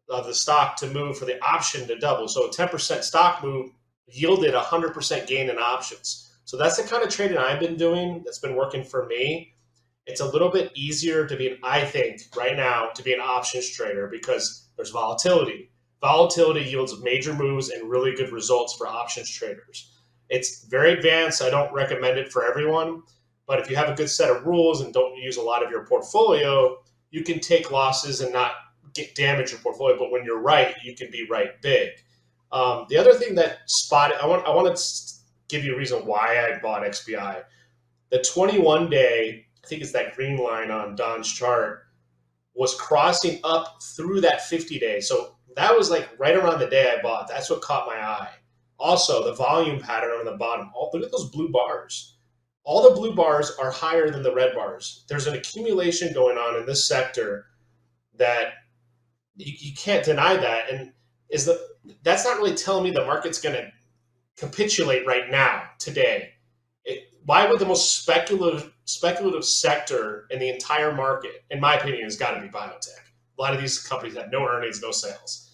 of the stock to move for the option to double. So a 10% stock move yielded 100% gain in options. So that's the kind of trading I've been doing that's been working for me. It's a little bit easier to be, I think, right now, to be an options trader because there's volatility. Volatility yields major moves and really good results for options traders. It's very advanced. I don't recommend it for everyone. But if you have a good set of rules and don't use a lot of your portfolio, you can take losses and not damage your portfolio. But when you're right, you can be right big. The other thing that spotted, I want to give you a reason why I bought XBI. The 21-day, I think it's that green line on Don's chart, was crossing up through that 50-day. So that was like right around the day I bought. That's what caught my eye. Also, the volume pattern on the bottom. Look at those blue bars. All the blue bars are higher than the red bars. There's an accumulation going on in this sector that you can't deny that. And that's not really telling me the market's going to capitulate right now, today. Why would the most speculative sector in the entire market, in my opinion, has got to be biotech? A lot of these companies have no earnings, no sales.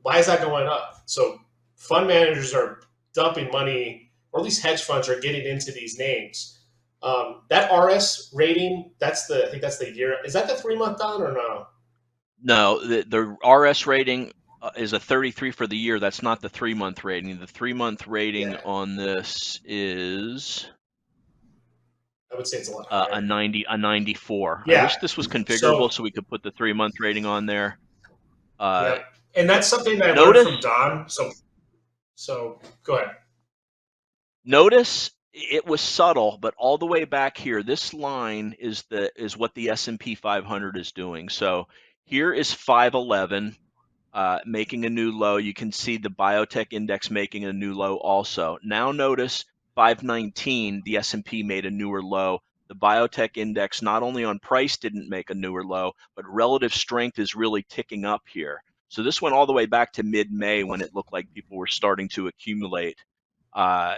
Why is that going up? So fund managers are dumping money, or at least hedge funds are getting into these names. That RS rating, I think that's the year. Is that the 3-month Don or no? No, the RS rating is a 33 for the year. That's not the 3-month rating. The 3-month rating on this is, I would say it's a lot a 94. Yeah. I wish this was configurable so we could put the 3-month rating on there. Yeah, and that's something that I learned from Don. So So go ahead. Notice it was subtle, but all the way back here, this line is what the S&P 500 is doing. So here is 511 making a new low. You can see the biotech index making a new low also. Now notice 519, the S&P made a newer low. The biotech index, not only on price didn't make a newer low, but relative strength is really ticking up here. So this went all the way back to mid-May when it looked like people were starting to accumulate uh,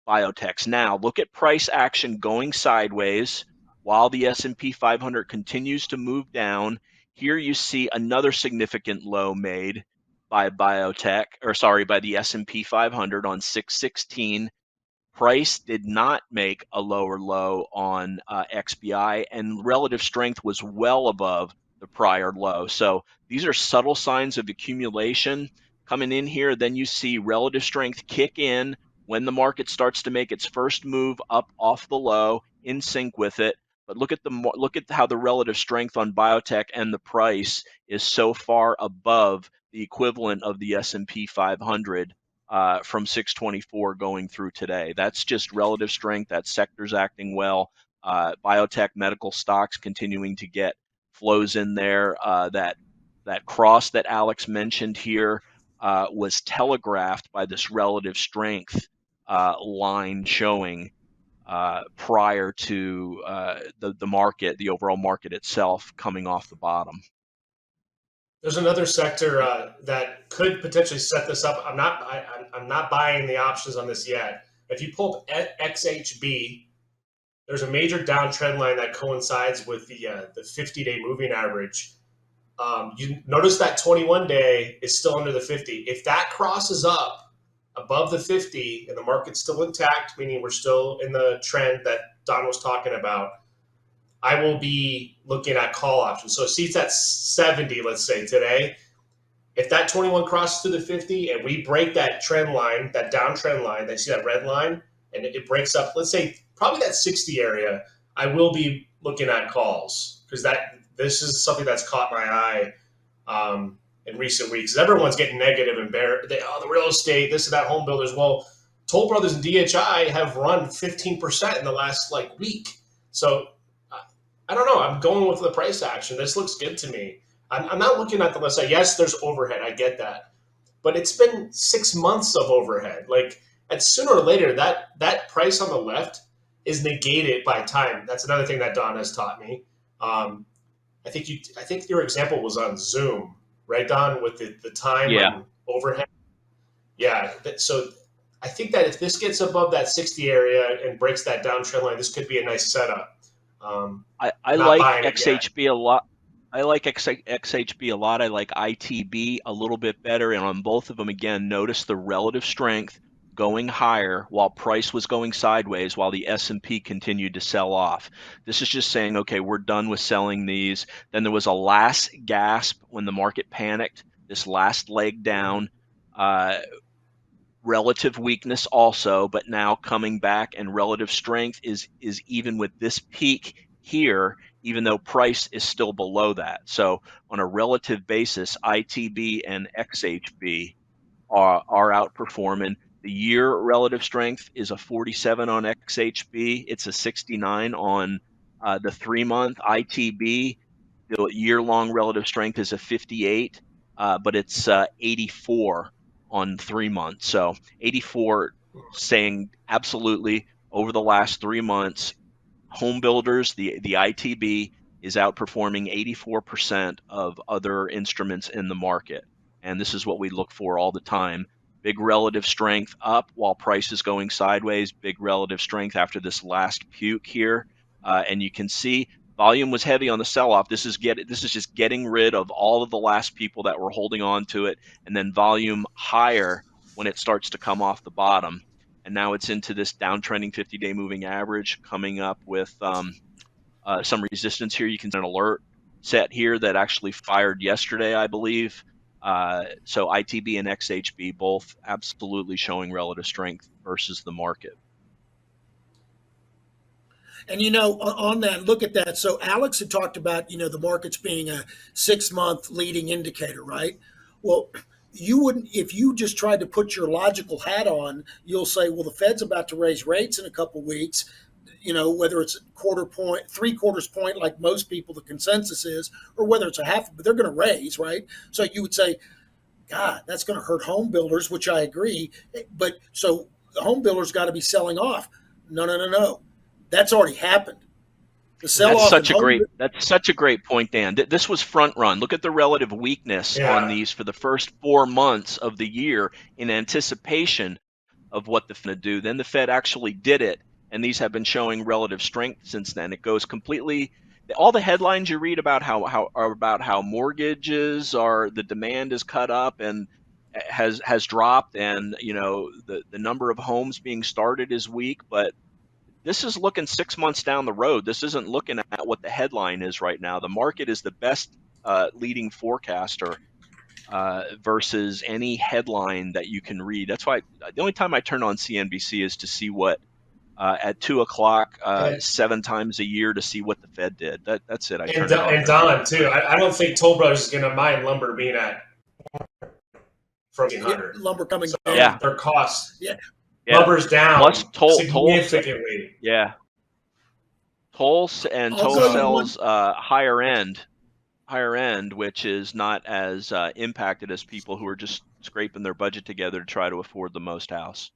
biotechs. Now look at price action going sideways while the S&P 500 continues to move down. Here you see another significant low made by by the S&P 500 on 616. Price did not make a lower low on XBI, and relative strength was well above the prior low. So these are subtle signs of accumulation coming in here. Then you see relative strength kick in when the market starts to make its first move up off the low in sync with it. But look at how the relative strength on biotech and the price is so far above the equivalent of the S&P 500 from 624 going through today. That's just relative strength. That sector's acting well. Biotech, medical stocks continuing to get flows in there. That cross that Alex mentioned here was telegraphed by this relative strength line showing prior to the market, the overall market itself coming off the bottom. There's another sector that could potentially set this up. I'm not buying the options on this yet. If you pull up XHB, there's a major downtrend line that coincides with the 50-day moving average. You notice that 21-day is still under the 50. If that crosses up above the 50 and the market's still intact, meaning we're still in the trend that Don was talking about, I will be looking at call options. So see, it's at 70, let's say today. If that 21 crosses to the 50 and we break that trend line, that downtrend line, you see that red line, and it breaks up, let's say probably that 60 area, I will be looking at calls because this is something that's caught my eye in recent weeks. Everyone's getting negative and the real estate, this and that, home builders. Well, Toll Brothers and DHI have run 15% in the last week. So I don't know. I'm going with the price action. This looks good to me. I'm not looking at the list. Yes, there's overhead. I get that. But it's been 6 months of overhead. And sooner or later, that price on the left is negated by time. That's another thing that Don has taught me. I think your example was on Zoom, right, Don, with the time and overhead. Yeah. So I think that if this gets above that 60 area and breaks that downtrend line, this could be a nice setup. I like XHB a lot. I like XHB a lot. I like ITB a little bit better. And on both of them, again, notice the relative strength going higher while price was going sideways while the S&P continued to sell off. This is just saying, okay, we're done with selling these. Then there was a last gasp when the market panicked, this last leg down. Relative weakness also, but now coming back, and relative strength is even with this peak here, even though price is still below that. So on a relative basis, ITB and XHB are outperforming. The year relative strength is a 47 on XHB. It's a 69 on the 3-month. ITB, the year-long relative strength is a 58, but it's 84 on 3 months. So 84 saying absolutely over the last 3 months, home builders, the ITB is outperforming 84% of other instruments in the market. And this is what we look for all the time. Big relative strength up while price is going sideways, big relative strength after this last puke here. And you can see volume was heavy on the sell-off. This is just getting rid of all of the last people that were holding on to it, and then volume higher when it starts to come off the bottom. And now it's into this downtrending 50-day moving average coming up with some resistance here. You can see an alert set here that actually fired yesterday, I believe. So ITB and XHB both absolutely showing relative strength versus the market. And, on that, look at that. So Alex had talked about, the markets being a 6-month leading indicator, right? Well, you wouldn't, if you just tried to put your logical hat on, you'll say, well, the Fed's about to raise rates in a couple of weeks, whether it's a quarter point, 3/4 point, like most people, the consensus is, or whether it's a half, but they're going to raise, right? So you would say, God, that's going to hurt home builders, which I agree. But so the home builders got to be selling off. No. That's already happened. The sell off. That's such a great point, Dan. This was front run. Look at the relative weakness on these for the first 4 months of the year in anticipation of what the Fed would do. Then the Fed actually did it, and these have been showing relative strength since then. It goes completely. All the headlines you read about how mortgages are, the demand is cut up and has dropped, and the number of homes being started is weak, but this is looking 6 months down the road. This isn't looking at what the headline is right now. The market is the best leading forecaster versus any headline that you can read. That's why the only time I turn on CNBC is to see what at 2:00 7 times a year to see what the Fed did. That's it. I turn it on. And Don too. I don't think Toll Brothers is going to mind lumber being at from 1,800. Lumber coming down. down. Their costs. Yeah. Lumber's down plus significantly. Toll sells higher end, which is not as impacted as people who are just scraping their budget together to try to afford the most house.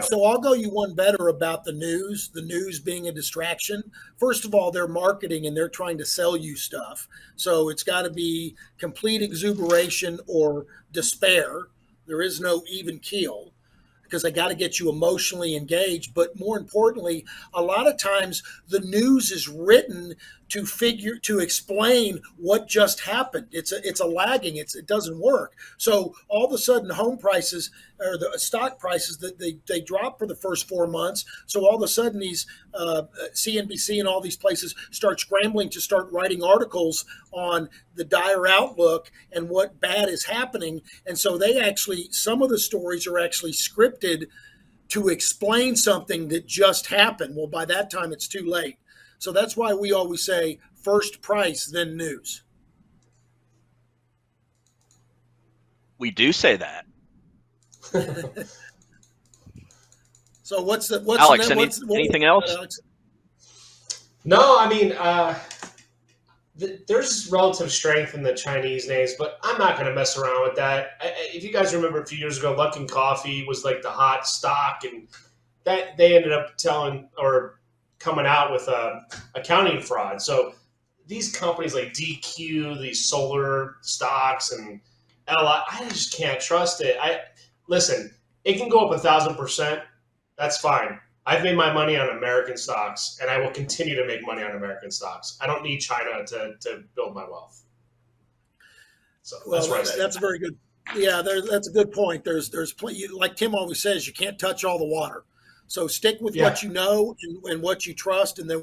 So I'll go you one better about the news being a distraction. First of all, they're marketing and they're trying to sell you stuff. So it's got to be complete exuberation or despair. There is no even keel, because they got to get you emotionally engaged. But more importantly, a lot of times the news is written to explain what just happened. It's a lagging. It doesn't work. So all of a sudden, home prices or the stock prices that they drop for the first 4 months. So all of a sudden, these CNBC and all these places start scrambling to start writing articles on the dire outlook and what bad is happening. And so some of the stories are actually scripted to explain something that just happened. Well, by that time, it's too late. So that's why we always say first price, then news. We do say that. So what's Alex? Anything else? Alex? No, I mean, there's relative strength in the Chinese names, but I'm not going to mess around with that. If you guys remember a few years ago, Luckin Coffee was like the hot stock, and that they ended up coming out with accounting fraud. So these companies like DQ, these solar stocks, and LI, I just can't trust it. Listen, it can go up 1,000%. That's fine. I've made my money on American stocks, and I will continue to make money on American stocks. I don't need China to build my wealth. So that's very good. Yeah, that's a good point. There's plenty, like Tim always says, you can't touch all the water. So stick with what you know and what you trust, and then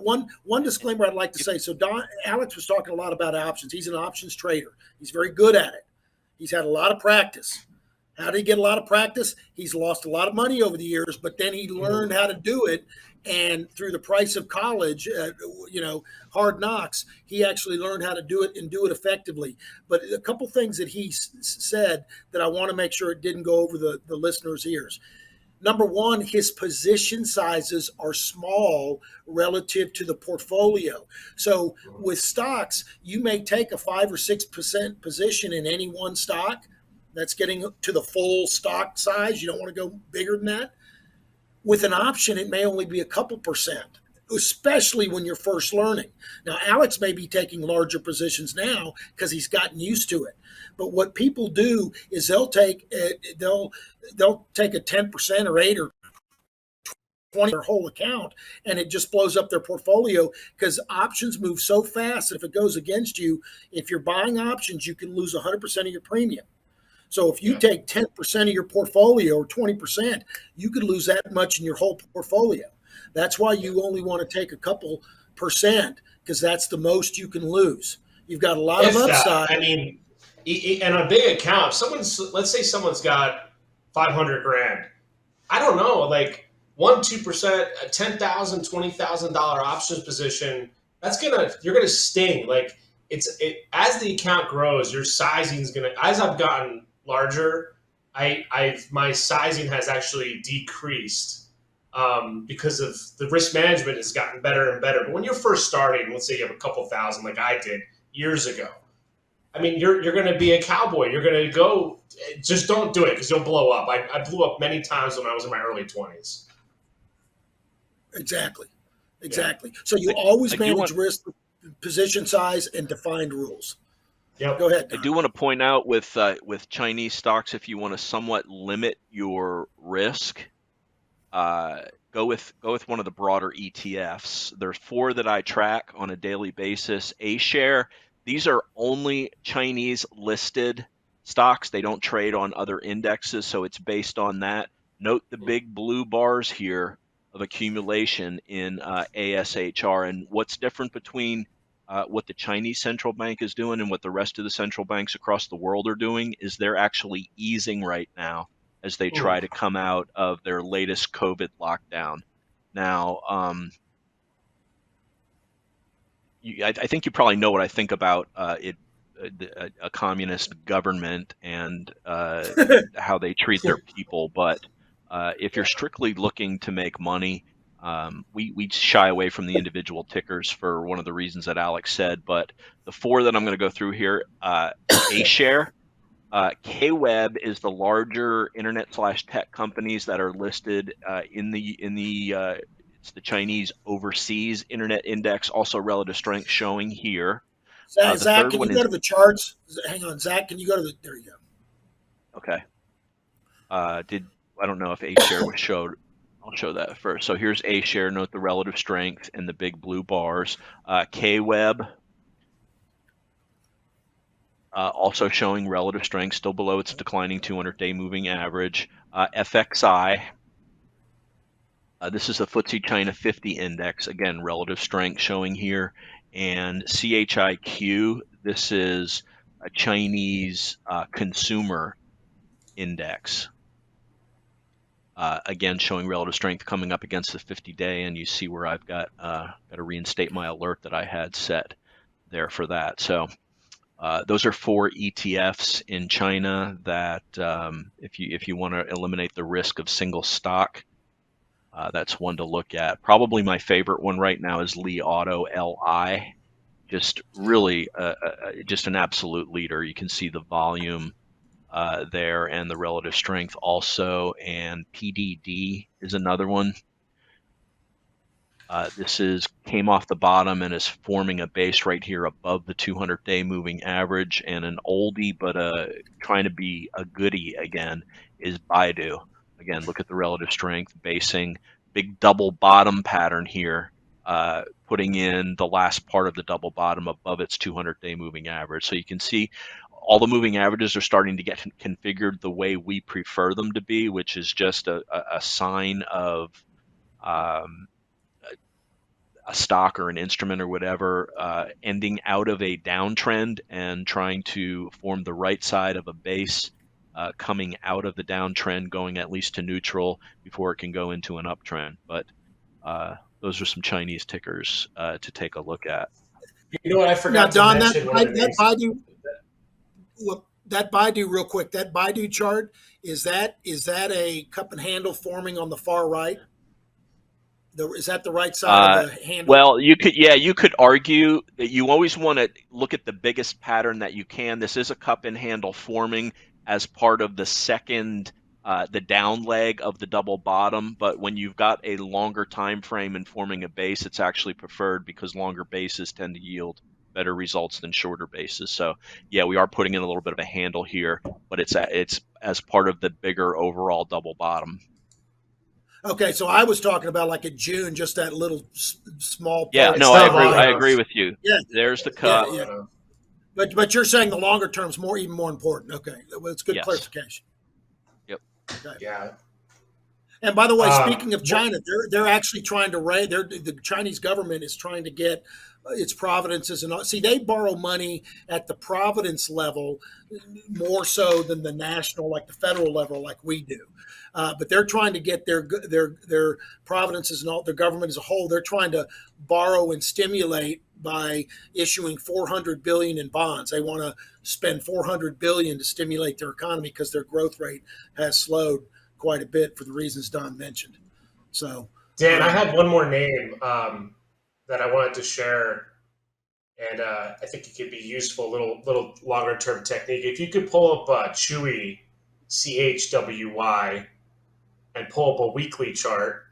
one disclaimer I'd like to say. So Alex was talking a lot about options. He's an options trader. He's very good at it. He's had a lot of practice. How did he get a lot of practice? He's lost a lot of money over the years, but then he learned how to do it. And through the price of college, hard knocks, he actually learned how to do it and do it effectively. But a couple things that he said that I want to make sure it didn't go over the listeners' ears. Number one, his position sizes are small relative to the portfolio. So with stocks, you may take a 5 or 6% position in any one stock. That's getting to the full stock size. You don't want to go bigger than that. With an option, it may only be a couple percent, especially when you're first learning. Now, Alex may be taking larger positions now because he's gotten used to it. But what people do is they'll take a 10% or 8 or 20 their whole account, and it just blows up their portfolio because options move so fast that if it goes against you, if you're buying options, you can lose 100% of your premium. So if you take 10% of your portfolio or 20%, you could lose that much in your whole portfolio. That's why you only want to take a couple percent, because that's the most you can lose. You've got a lot of upside. I mean, and a big account, let's say someone's got 500 grand. I don't know, like 1-2%, a $10,000, $20,000 options position. You're gonna sting. Like as the account grows, your sizing is gonna. As I've gotten larger, my sizing has actually decreased because of the risk management has gotten better and better. But when you're first starting, let's say you have a couple thousand, like I did years ago. I mean, you're going to be a cowboy. You're going to go. Just don't do it because you'll blow up. I blew up many times when I was in my early 20s. Exactly. So you always manage risk, position size, and defined rules. Yep. Go ahead, Don. I do want to point out with Chinese stocks, if you want to somewhat limit your risk, go with one of the broader ETFs. There's 4 that I track on a daily basis. A-share. These are only Chinese listed stocks. They don't trade on other indexes, so it's based on that. Note the big blue bars here of accumulation in ASHR. And what's different between what the Chinese central bank is doing and what the rest of the central banks across the world are doing is they're actually easing right now as they try to come out of their latest COVID lockdown. Now, I think you probably know what I think about a communist government and how they treat their people. But if you're strictly looking to make money, we shy away from the individual tickers for one of the reasons that Alex said. But the 4 that I'm going to go through here, A-share. K-Web is the larger internet/tech companies that are listed it's the Chinese Overseas Internet Index, also relative strength showing here. Zach, can you go to the charts? Hang on, Zach, can you go to the? There you go. Okay. I don't know if A-share was showed. I'll show that first. So here's A-share. Note the relative strength and the big blue bars. K-Web. Also showing relative strength, still below its declining 200-day moving average. FXI, this is the FTSE China 50 index, again, relative strength showing here. And CHIQ, this is a Chinese consumer index. Again, showing relative strength coming up against the 50-day, and you see where I've got to reinstate my alert that I had set there for that. So those are 4 ETFs in China that if you want to eliminate the risk of single stock, that's one to look at. Probably my favorite one right now is Li Auto LI. Just really just an absolute leader. You can see the volume there and the relative strength also. And PDD is another one. This came off the bottom and is forming a base right here above the 200-day moving average. And an oldie, but trying to be a goodie again, is Baidu. Again, look at the relative strength, basing, big double bottom pattern here, putting in the last part of the double bottom above its 200-day moving average. So you can see all the moving averages are starting to get configured the way we prefer them to be, which is just a sign of a stock or an instrument or whatever ending out of a downtrend and trying to form the right side of a base, coming out of the downtrend, going at least to neutral before it can go into an uptrend. But those are some Chinese tickers to take a look at. You know what I forgot to Don, mention? that Baidu, real quick, that Baidu chart, is that a cup and handle forming on the far right? Is that the right side of the handle? Well, you could argue that you always want to look at the biggest pattern that you can. This is a cup and handle forming as part of the second, the down leg of the double bottom. But when you've got a longer time frame and forming a base, it's actually preferred because longer bases tend to yield better results than shorter bases. So yeah, we are putting in a little bit of a handle here, but it's as part of the bigger overall double bottom. Okay, so I was talking about like a June, just that little small part. Yeah, no, I agree with you. Yeah, there's the cut. Yeah. But you're saying the longer term is even more important. Okay, well, it's good clarification. Yep. Okay. Yeah. And by the way, speaking of China, they're actually trying to the Chinese government is trying to get its providences and all. See, they borrow money at the providence level more so than the national, like the federal level, like we do. But they're trying to get their providences and all their government as a whole. They're trying to borrow and stimulate by issuing 400 billion in bonds. They want to spend 400 billion to stimulate their economy because their growth rate has slowed quite a bit for the reasons Don mentioned. So, Dan, I had one more name that I wanted to share, and I think it could be useful, little longer term technique. If you could pull up Chewy, CHWY, and pull up a weekly chart.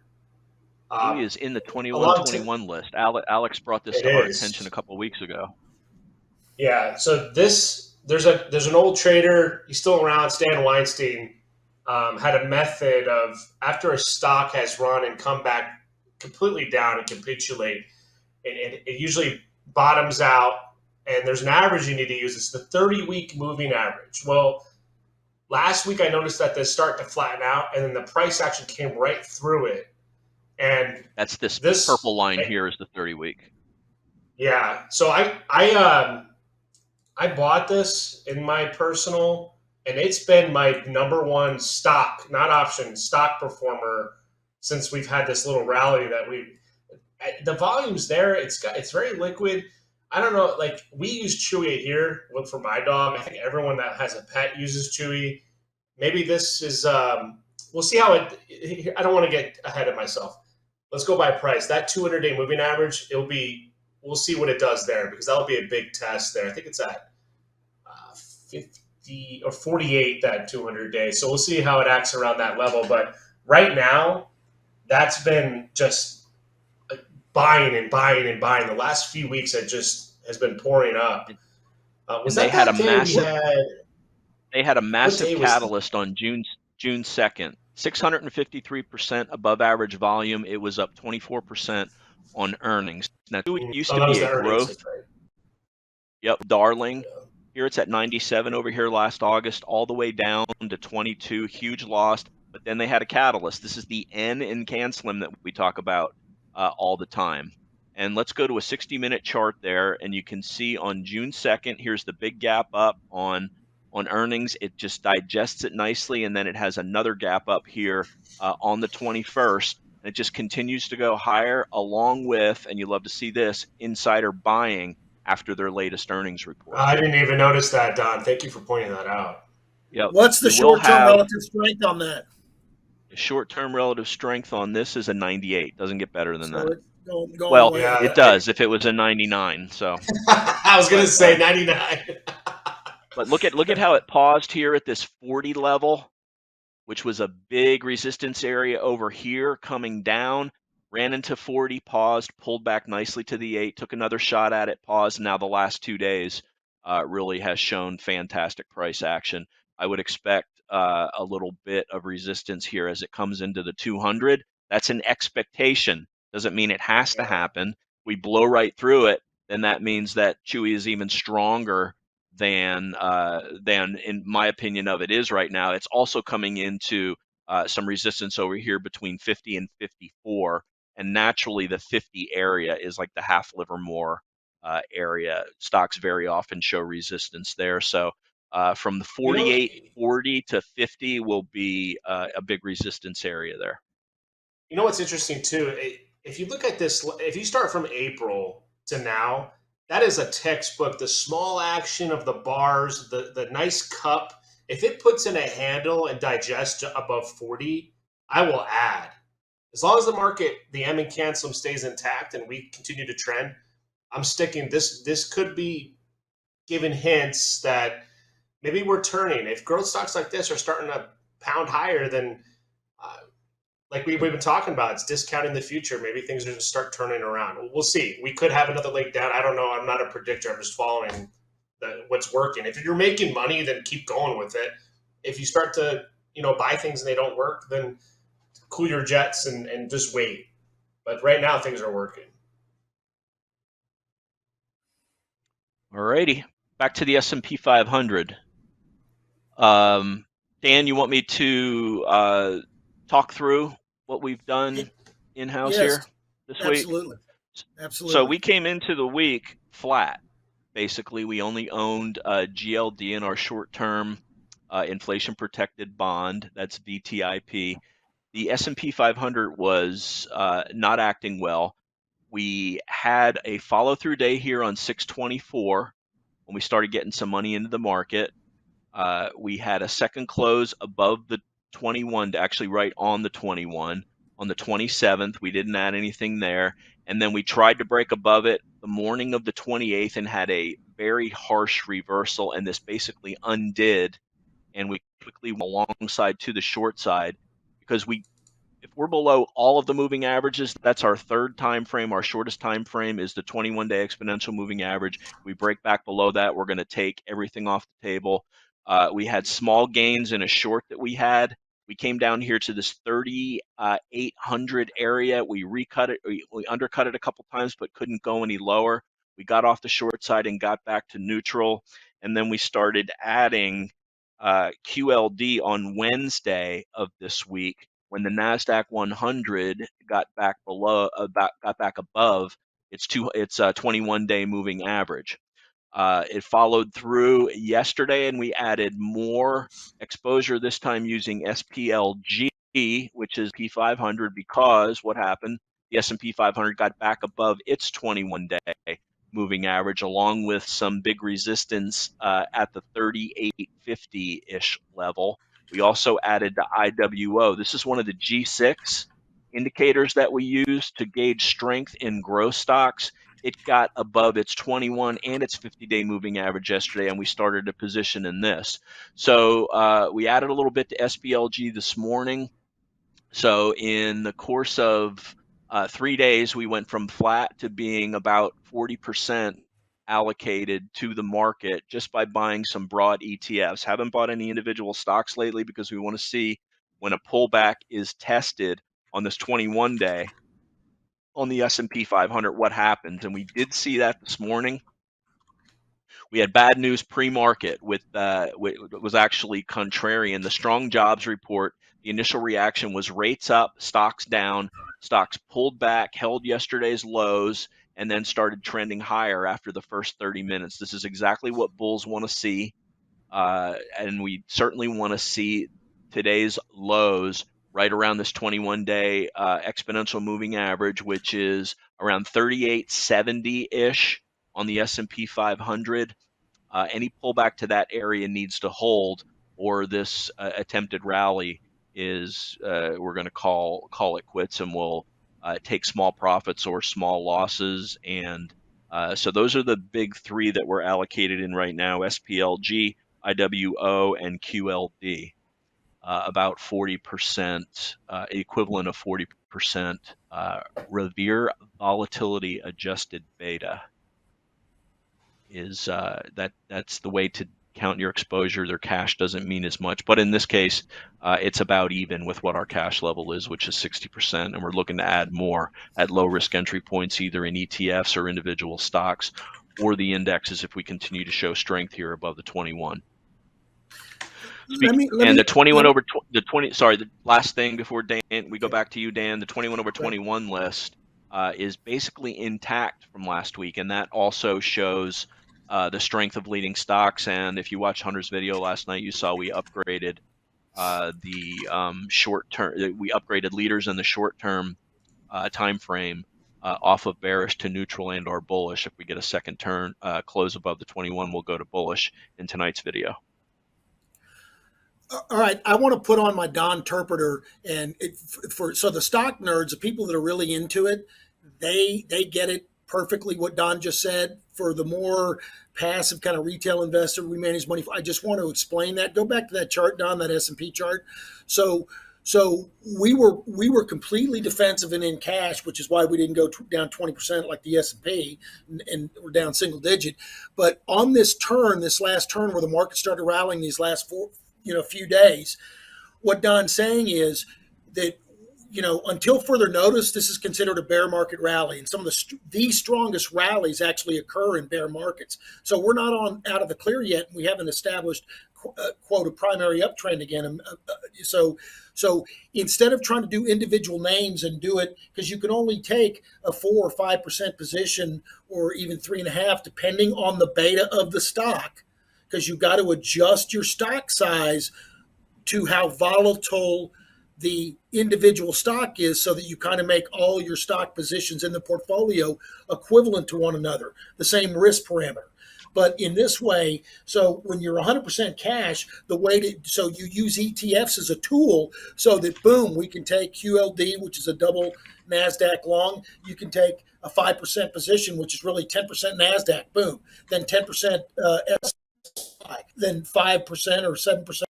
Chewy is in the 21-21 list. Alex brought this to our attention a couple of weeks ago. Yeah, so there's an old trader. He's still around. Stan Weinstein had a method of, after a stock has run and come back completely down and capitulate, and it usually bottoms out, and there's an average you need to use. It's the 30-week moving average. Well, last week I noticed that this start to flatten out, and then the price action came right through it. And that's this purple line here is the 30-week. Yeah. So I bought this in my personal, and it's been my number one stock, not option, stock performer since we've had this little rally that the volume's there. It's very liquid. I don't know, like we use Chewy here. Look for my dog. I think everyone that has a pet uses Chewy. Maybe this is we'll see how it. I don't want to get ahead of myself. Let's go by price. That 200-day moving average, we'll see what it does there, because that'll be a big test there. I think it's at 50 or 48, that 200 days. So we'll see how it acts around that level. But right now, that's been just buying and buying and buying. The last few weeks, it just has been pouring up. They had a massive catalyst on June 2nd. 653% above average volume. It was up 24% on earnings. Now, it used to be a growth. Yep, darling. Yeah. Here it's at 97 over here last August, all the way down to 22. Huge loss, but then they had a catalyst. This is the N in CanSlim that we talk about all the time. And let's go to a 60-minute chart there, and you can see on June 2nd, here's the big gap up on earnings. It just digests it nicely, and then it has another gap up here on the 21st. And it just continues to go higher, along with, and you love to see this, insider buying after their latest earnings report. I didn't even notice that, Don. Thank you for pointing that out. Yep. What's the short-term relative strength on that? The short-term relative strength on this is a 98. Doesn't get better than that. Going it does if it was a 99. So I was going to say 99. But look at how it paused here at this 40 level, which was a big resistance area over here, coming down, ran into 40, paused, pulled back nicely to the 8, took another shot at it, paused. Now the last 2 days really has shown fantastic price action. I would expect a little bit of resistance here as it comes into the 200. That's an expectation. Doesn't mean it has to happen. We blow right through it, then that means that Chewy is even stronger than in my opinion of it is right now. It's also coming into some resistance over here between 50 and 54, and naturally the 50 area is like the half Livermore area. Stocks very often show resistance there. So from the 48, 40 to 50 will be a big resistance area there. You know what's interesting too? If you look at this, if you start from April to now, that is a textbook. The small action of the bars, the nice cup. If it puts in a handle and digests above 40, I will add. As long as the market, the M and CanSlim stays intact and we continue to trend, I'm sticking. This could be giving hints that maybe we're turning. If growth stocks like this are starting to pound higher, then like we've been talking about, it's discounting the future. Maybe things are going to start turning around. We'll see. We could have another leg down. I don't know. I'm not a predictor. I'm just following what's working. If you're making money, then keep going with it. If you start to buy things and they don't work, then cool your jets and just wait. But right now, things are working. All righty. Back to the S&P 500. Dan, you want me to talk through what we've done in-house here this week? Absolutely. So we came into the week flat. Basically, we only owned GLD in our short-term inflation-protected bond. That's VTIP. The S&P 500 was not acting well. We had a follow-through day here on 624 when we started getting some money into the market. We had a second close above the 21, actually right on the 21. On the 27th, we didn't add anything there. And then we tried to break above it the morning of the 28th and had a very harsh reversal. And this basically undid. And we quickly went alongside to the short side because if we're below all of the moving averages, that's our third time frame. Our shortest time frame is the 21-day exponential moving average. If we break back below that, we're going to take everything off the table. We had small gains in a short that we had. We came down here to this 3,800 area. We recut it, we undercut it a couple times, but couldn't go any lower. We got off the short side and got back to neutral. And then we started adding QLD on Wednesday of this week, when the Nasdaq 100 got back above its 21-day moving average. It followed through yesterday, and we added more exposure, this time using SPLG, which is P500, because what happened? The S&P 500 got back above its 21-day moving average, along with some big resistance at the 3850-ish level. We also added the IWO. This is one of the G6 indicators that we use to gauge strength in growth stocks. It got above its 21 and its 50-day moving average yesterday, and we started a position in this. So we added a little bit to SPLG this morning. So in the course of 3 days, we went from flat to being about 40% allocated to the market just by buying some broad ETFs. Haven't bought any individual stocks lately because we want to see when a pullback is tested on this 21-day on the S&P 500 what happens. And we did see that this morning. We had bad news pre-market with was actually contrarian. The strong jobs report, the initial reaction was rates up, stocks down. Stocks pulled back, held yesterday's lows, and then started trending higher after the first 30 minutes. This is exactly what bulls want to see, and we certainly want to see today's lows right around this 21-day exponential moving average, which is around 3870-ish on the S&P 500. Any pullback to that area needs to hold, or this attempted rally is we're going to call it quits, and we'll take small profits or small losses. And so those are the big three that we're allocated in right now: SPLG, IWO, and QLD. About 40%, equivalent of 40%. Revere volatility adjusted beta is that's the way to count your exposure. Their cash doesn't mean as much, but in this case, it's about even with what our cash level is, which is 60%, and we're looking to add more at low risk entry points, either in ETFs or individual stocks, or the indexes if we continue to show strength here above the 21. The 21 over the 20. Sorry, the last thing before Dan, we go back to you, Dan. The 21 over 21 list is basically intact from last week, and that also shows the strength of leading stocks. And if you watched Hunter's video last night, you saw we upgraded the short term. We upgraded leaders in the short term time frame off of bearish to neutral and or bullish. If we get a second turn close above the 21, we'll go to bullish in tonight's video. All right, I want to put on my Don interpreter, and so the stock nerds, the people that are really into it, they get it perfectly what Don just said. For the more passive kind of retail investor, we manage money. I just want to explain that. Go back to that chart, Don, that S&P chart. So we were completely defensive and in cash, which is why we didn't go down 20% like the S&P, and we're down single digit. But on this turn, this last turn where the market started rallying these last few days, what Don's saying is that, until further notice, this is considered a bear market rally, and some of the strongest rallies actually occur in bear markets. So we're not out of the clear yet, and we haven't established quote a primary uptrend again. So instead of trying to do individual names and do it, because you can only take a 4 or 5% position, or even 3.5%, depending on the beta of the stock, because you've got to adjust your stock size to how volatile the individual stock is, so that you kind of make all your stock positions in the portfolio equivalent to one another, the same risk parameter. But in this way, so when you're 100% cash, so you use ETFs as a tool so that, boom, we can take QLD, which is a double NASDAQ long. You can take a 5% position, which is really 10% NASDAQ, boom. Then 10% SI, then 5% or 7%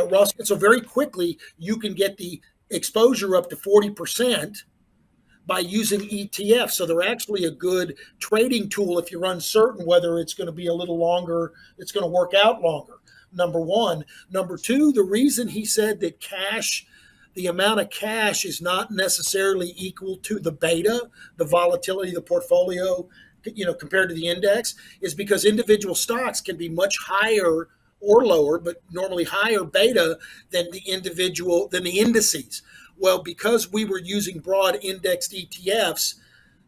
Russell. And so very quickly, you can get the exposure up to 40% by using ETFs. So they're actually a good trading tool if you're uncertain whether it's going to be a little longer, it's going to work out longer. Number one. Number two, the reason he said that the amount of cash is not necessarily equal to the beta, the volatility of the portfolio, compared to the index, is because individual stocks can be much higher or lower, but normally higher beta than the indices. Well, because we were using broad indexed ETFs,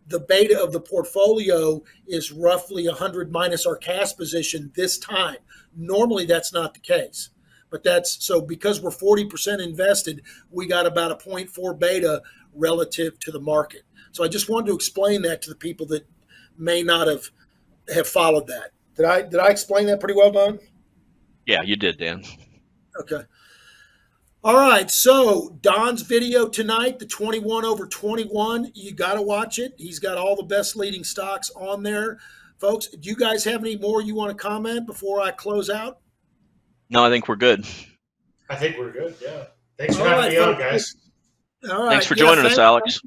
the beta of the portfolio is roughly 100 minus our cash position this time. Normally, that's not the case. But because we're 40% invested, we got about a 0.4 beta relative to the market. So I just wanted to explain that to the people that may not have followed that. Did I explain that pretty well, Don? Yeah, you did, Dan. Okay. All right, so Don's video tonight, the 21 over 21, you got to watch it. He's got all the best leading stocks on there. Folks, do you guys have any more you want to comment before I close out? No, I think we're good. I think we're good, yeah. Thanks for having me on, guys. All right. Thanks for joining us, Alex.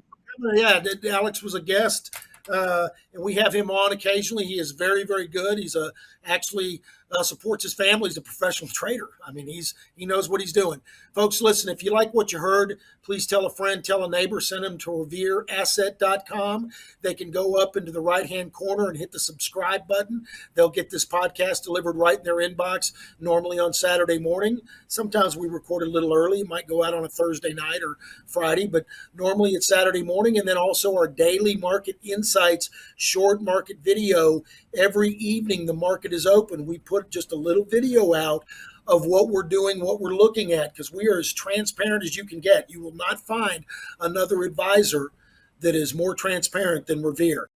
Yeah, Alex was a guest, and we have him on occasionally. He is very, very good. He's actually supports his family. He's a professional trader. I mean, he knows what he's doing. Folks, listen, if you like what you heard, please tell a friend, tell a neighbor, send them to revereasset.com. They can go up into the right-hand corner and hit the subscribe button. They'll get this podcast delivered right in their inbox, normally on Saturday morning. Sometimes we record a little early. It might go out on a Thursday night or Friday, but normally it's Saturday morning. And then also our daily market insights, short market video. Every evening the market is open. We put just a little video out of what we're doing, what we're looking at, because we are as transparent as you can get. You will not find another advisor that is more transparent than Revere.